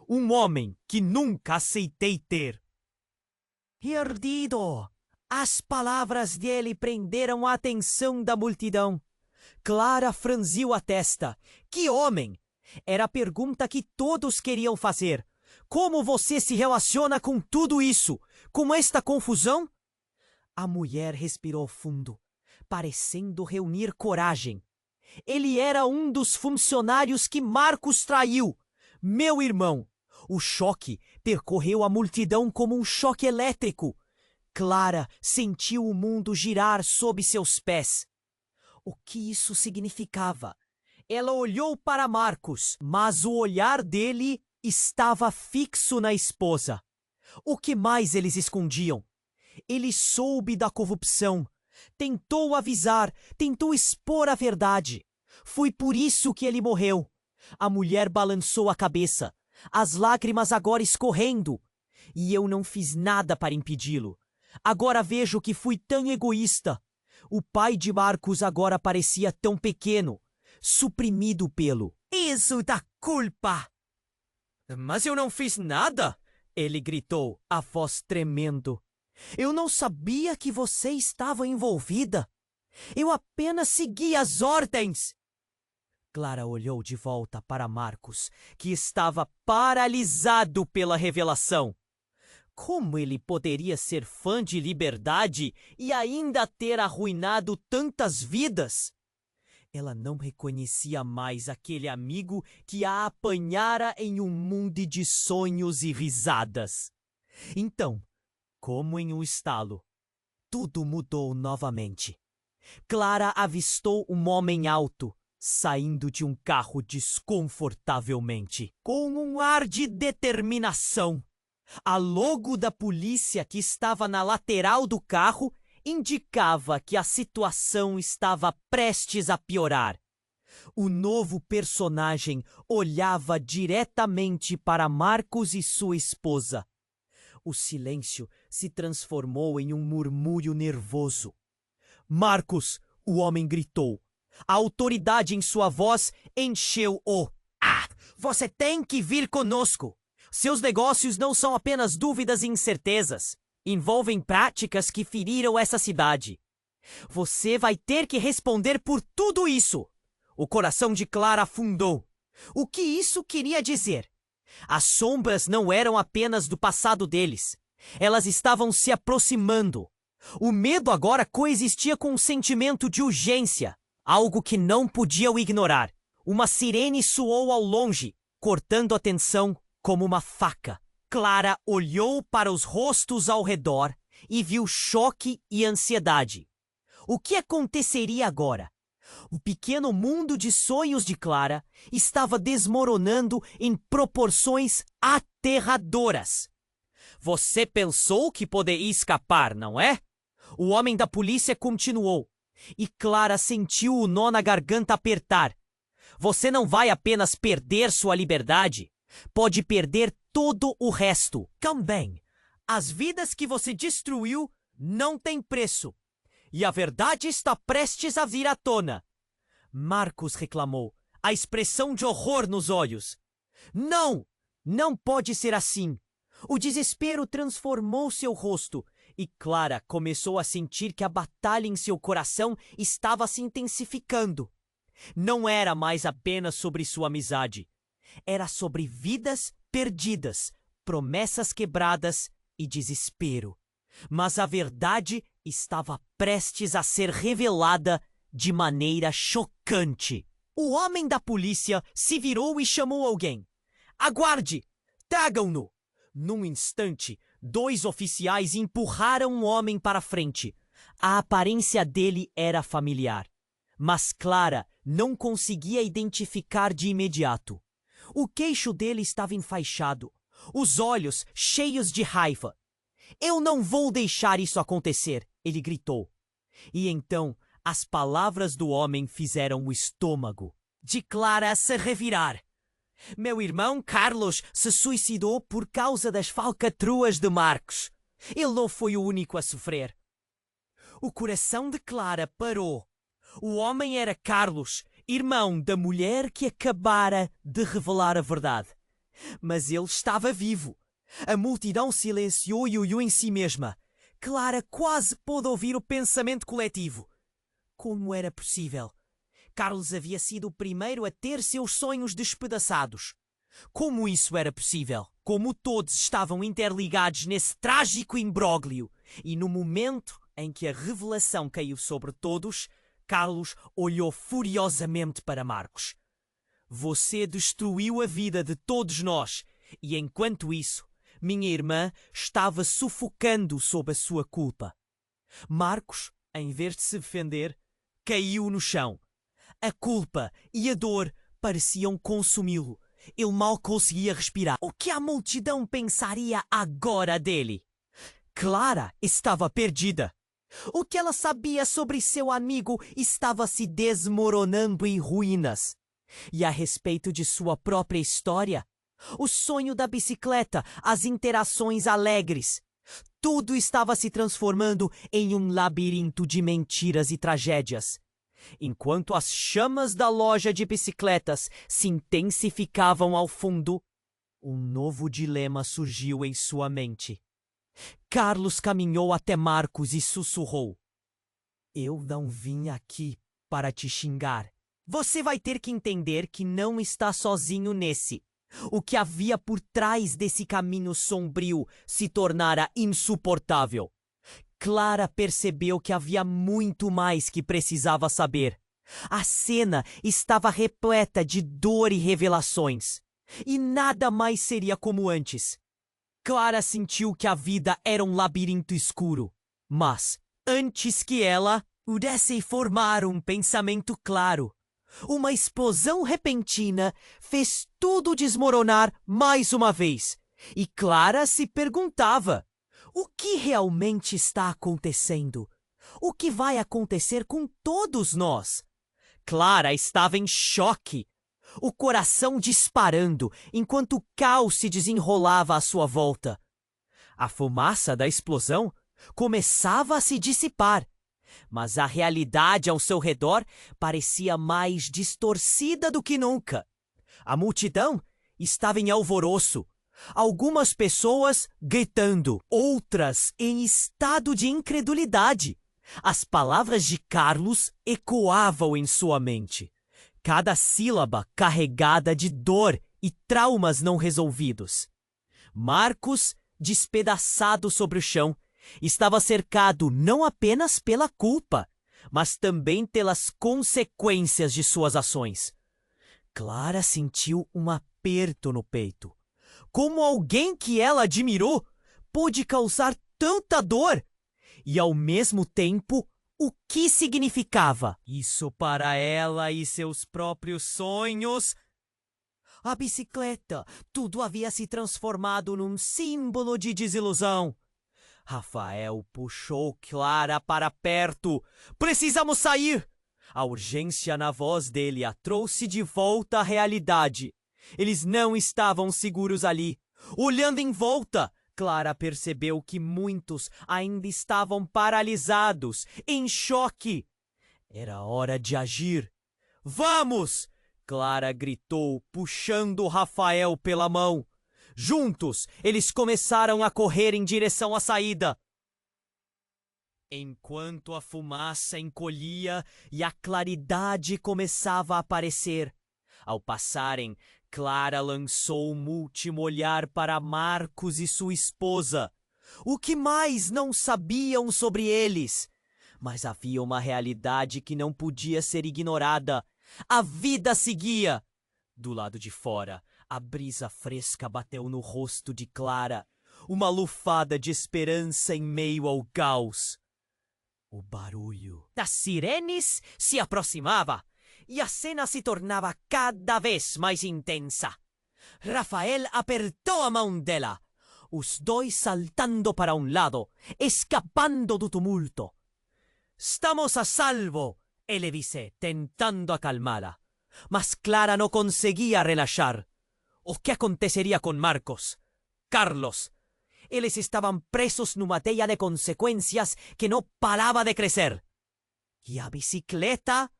Um homem que nunca aceitei ter. Perdido! As palavras dele prenderam a atenção da multidão. Clara franziu a testa. Que homem? Era a pergunta que todos queriam fazer. Como você se relaciona com tudo isso? Com esta confusão? A mulher respirou fundo, parecendo reunir coragem. Ele era um dos funcionários que Marcos traiu. Meu irmão. O choque percorreu a multidão como um choque elétrico. Clara sentiu o mundo girar sob seus pés. O que isso significava? Ela olhou para Marcos, mas o olhar dele estava fixo na esposa. O que mais eles escondiam? Ele soube da corrupção. Tentou avisar, tentou expor a verdade. Foi por isso que ele morreu. A mulher balançou a cabeça, as lágrimas agora escorrendo. E eu não fiz nada para impedi-lo. Agora vejo que fui tão egoísta. O pai de Marcos agora parecia tão pequeno, suprimido pelo peso da culpa. Mas eu não fiz nada, ele gritou, a voz tremendo. Eu não sabia que você estava envolvida. Eu apenas segui as ordens. Clara olhou de volta para Marcos, que estava paralisado pela revelação. Como ele poderia ser fã de liberdade e ainda ter arruinado tantas vidas? Ela não reconhecia mais aquele amigo que a apanhara em um mundo de sonhos e risadas. Então, como em um estalo, tudo mudou novamente. Clara avistou um homem alto, saindo de um carro desconfortavelmente, com um ar de determinação. A logo da polícia que estava na lateral do carro indicava que a situação estava prestes a piorar. O novo personagem olhava diretamente para Marcos e sua esposa. O silêncio se transformou em um murmúrio nervoso. Marcos, o homem gritou. A autoridade em sua voz encheu o... Você tem que vir conosco! Seus negócios não são apenas dúvidas e incertezas. Envolvem práticas que feriram essa cidade. Você vai ter que responder por tudo isso. O coração de Clara afundou. O que isso queria dizer? As sombras não eram apenas do passado deles. Elas estavam se aproximando. O medo agora coexistia com um sentimento de urgência, algo que não podiam ignorar. Uma sirene soou ao longe, cortando a tensão como uma faca. Clara olhou para os rostos ao redor e viu choque e ansiedade. O que aconteceria agora? O pequeno mundo de sonhos de Clara estava desmoronando em proporções aterradoras. Você pensou que poderia escapar, não é? O homem da polícia continuou, e Clara sentiu o nó na garganta apertar. Você não vai apenas perder sua liberdade, pode perder todo o resto. Também, as vidas que você destruiu não têm preço. E a verdade está prestes a vir à tona. Marcos reclamou, a expressão de horror nos olhos. Não! Não pode ser assim. O desespero transformou seu rosto e Clara começou a sentir que a batalha em seu coração estava se intensificando. Não era mais apenas sobre sua amizade. Era sobre vidas perdidas, promessas quebradas e desespero. Mas a verdade estava prestes a ser revelada de maneira chocante. O homem da polícia se virou e chamou alguém. Aguarde! Tragam-no! Num instante, 2 oficiais empurraram um homem para frente. A aparência dele era familiar. mas Clara não conseguia identificar de imediato. O queixo dele estava enfaixado, os olhos cheios de raiva. "Eu não vou deixar isso acontecer", ele gritou. E então as palavras do homem fizeram o estômago de Clara se revirar. "Meu irmão Carlos se suicidou por causa das falcatruas de Marcos. Ele não foi o único a sofrer." O coração de Clara parou. O homem era Carlos, irmão da mulher que acabara de revelar a verdade. Mas ele estava vivo. A multidão silenciou e olhou em si mesma. Clara quase pôde ouvir o pensamento coletivo. Como era possível? Carlos havia sido o primeiro a ter seus sonhos despedaçados. Como isso era possível? Como todos estavam interligados nesse trágico imbróglio. E no momento em que a revelação caiu sobre todos, Carlos olhou furiosamente para Marcos. "Você destruiu a vida de todos nós, e enquanto isso, minha irmã estava sufocando sob a sua culpa." Marcos, em vez de se defender, caiu no chão. A culpa e a dor pareciam consumi-lo. Ele mal conseguia respirar. O que a multidão pensaria agora dele? Clara estava perdida. O que ela sabia sobre seu amigo estava se desmoronando em ruínas. E a respeito de sua própria história, o sonho da bicicleta, as interações alegres, tudo estava se transformando em um labirinto de mentiras e tragédias. Enquanto as chamas da loja de bicicletas se intensificavam ao fundo, um novo dilema surgiu em sua mente. Carlos caminhou até Marcos e sussurrou: "Eu não vim aqui para te xingar. Você vai ter que entender que não está sozinho nesse. O que havia por trás desse caminho sombrio se tornara insuportável." Clara percebeu que havia muito mais que precisava saber. A cena estava repleta de dor e revelações. E nada mais seria como antes. Clara sentiu que a vida era um labirinto escuro. Mas, antes que ela pudesse formar um pensamento claro, uma explosão repentina fez tudo desmoronar mais uma vez. E Clara se perguntava: o que realmente está acontecendo? O que vai acontecer com todos nós? Clara estava em choque, o coração disparando enquanto o caos se desenrolava à sua volta. A fumaça da explosão começava a se dissipar, mas a realidade ao seu redor parecia mais distorcida do que nunca. A multidão estava em alvoroço. Algumas pessoas gritando, outras em estado de incredulidade. As palavras de Carlos ecoavam em sua mente, cada sílaba carregada de dor e traumas não resolvidos. Marcos, despedaçado sobre o chão, estava cercado não apenas pela culpa, mas também pelas consequências de suas ações. Clara sentiu um aperto no peito. Como alguém que ela admirou pôde causar tanta dor? E ao mesmo tempo, o que significava isso para ela e seus próprios sonhos? A bicicleta, tudo havia se transformado num símbolo de desilusão. Rafael puxou Clara para perto. "Precisamos sair!" A urgência na voz dele a trouxe de volta à realidade. Eles não estavam seguros ali. Olhando em volta, Clara percebeu que muitos ainda estavam paralisados, em choque. Era hora de agir. "Vamos!" Clara gritou, puxando Rafael pela mão. Juntos, eles começaram a correr em direção à saída. Enquanto a fumaça encolhia e a claridade começava a aparecer, ao passarem, Clara lançou um último olhar para Marcos e sua esposa. O que mais não sabiam sobre eles? Mas havia uma realidade que não podia ser ignorada. A vida seguia. Do lado de fora, a brisa fresca bateu no rosto de Clara, uma lufada de esperança em meio ao caos. O barulho das sirenes se aproximava e a cena se tornava cada vez mais intensa. Rafael apertou a mão dela, os dois saltando para um lado, escapando do tumulto. «Estamos a salvo», ele disse, tentando acalmá-la. Mas Clara não conseguia relaxar. O que aconteceria com Marcos? Carlos? Eles estavam presos numa teia de consequências que não parava de crescer. E a bicicleta?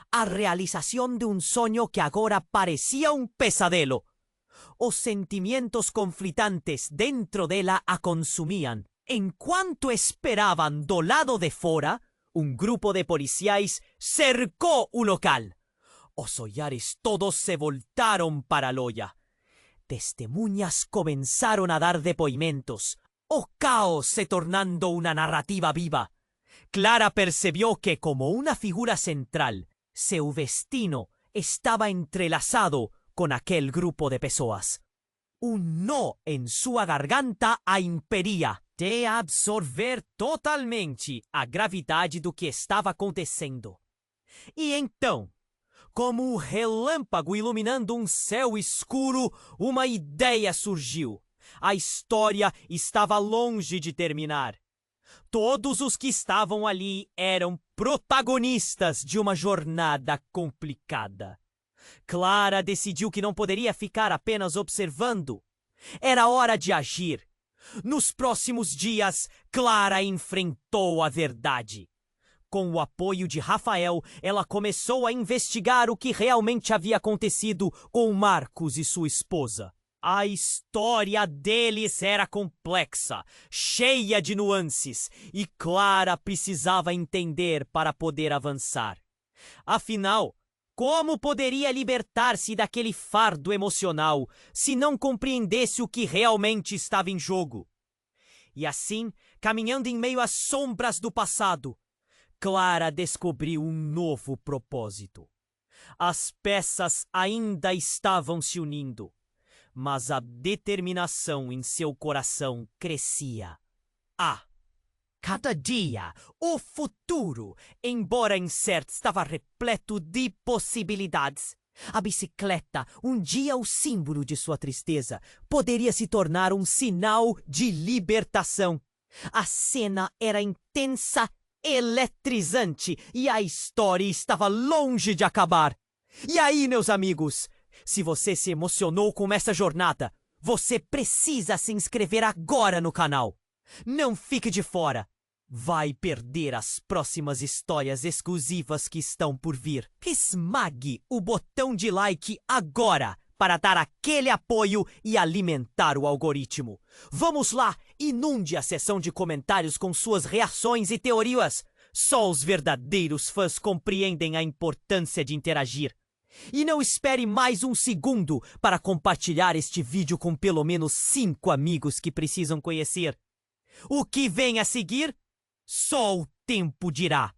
A realização de um sonho que agora parecia um pesadelo. Os sentimentos conflitantes dentro dela a consumiam. Enquanto esperavam do lado de fora, um grupo de policiais cercou o local. Os olhares todos se voltaram para Loya. Testemunhas começaram a dar depoimentos, o caos se tornando uma narrativa viva. Clara percebió que, como una figura central, seu destino estaba entrelazado con aquel grupo de pessoas. Un no en sua garganta a impedia de absorver totalmente a gravidade do que estava acontecendo. E então, como um relâmpago iluminando um céu escuro, uma ideia surgiu. A história estava longe de terminar. Todos os que estavam ali eram protagonistas de uma jornada complicada. Clara decidiu que não poderia ficar apenas observando. Era hora de agir. Nos próximos dias, Clara enfrentou a verdade. Com o apoio de Rafael, ela começou a investigar o que realmente havia acontecido com Marcos e sua esposa. A história deles era complexa, cheia de nuances, e Clara precisava entender para poder avançar. Afinal, como poderia libertar-se daquele fardo emocional se não compreendesse o que realmente estava em jogo? E assim, caminhando em meio às sombras do passado, Clara descobriu um novo propósito. As peças ainda estavam se unindo, mas a determinação em seu coração crescia. Cada dia, o futuro, embora incerto, estava repleto de possibilidades. A bicicleta, um dia o símbolo de sua tristeza, poderia se tornar um sinal de libertação. A cena era intensa, eletrizante, e a história estava longe de acabar. E aí, meus amigos, se você se emocionou com essa jornada, você precisa se inscrever agora no canal. Não fique de fora. Vai perder as próximas histórias exclusivas que estão por vir. Esmague o botão de like agora para dar aquele apoio e alimentar o algoritmo. Vamos lá, inunde a seção de comentários com suas reações e teorias. Só os verdadeiros fãs compreendem a importância de interagir. E não espere mais um segundo para compartilhar este vídeo com pelo menos 5 amigos que precisam conhecer. O que vem a seguir? Só o tempo dirá.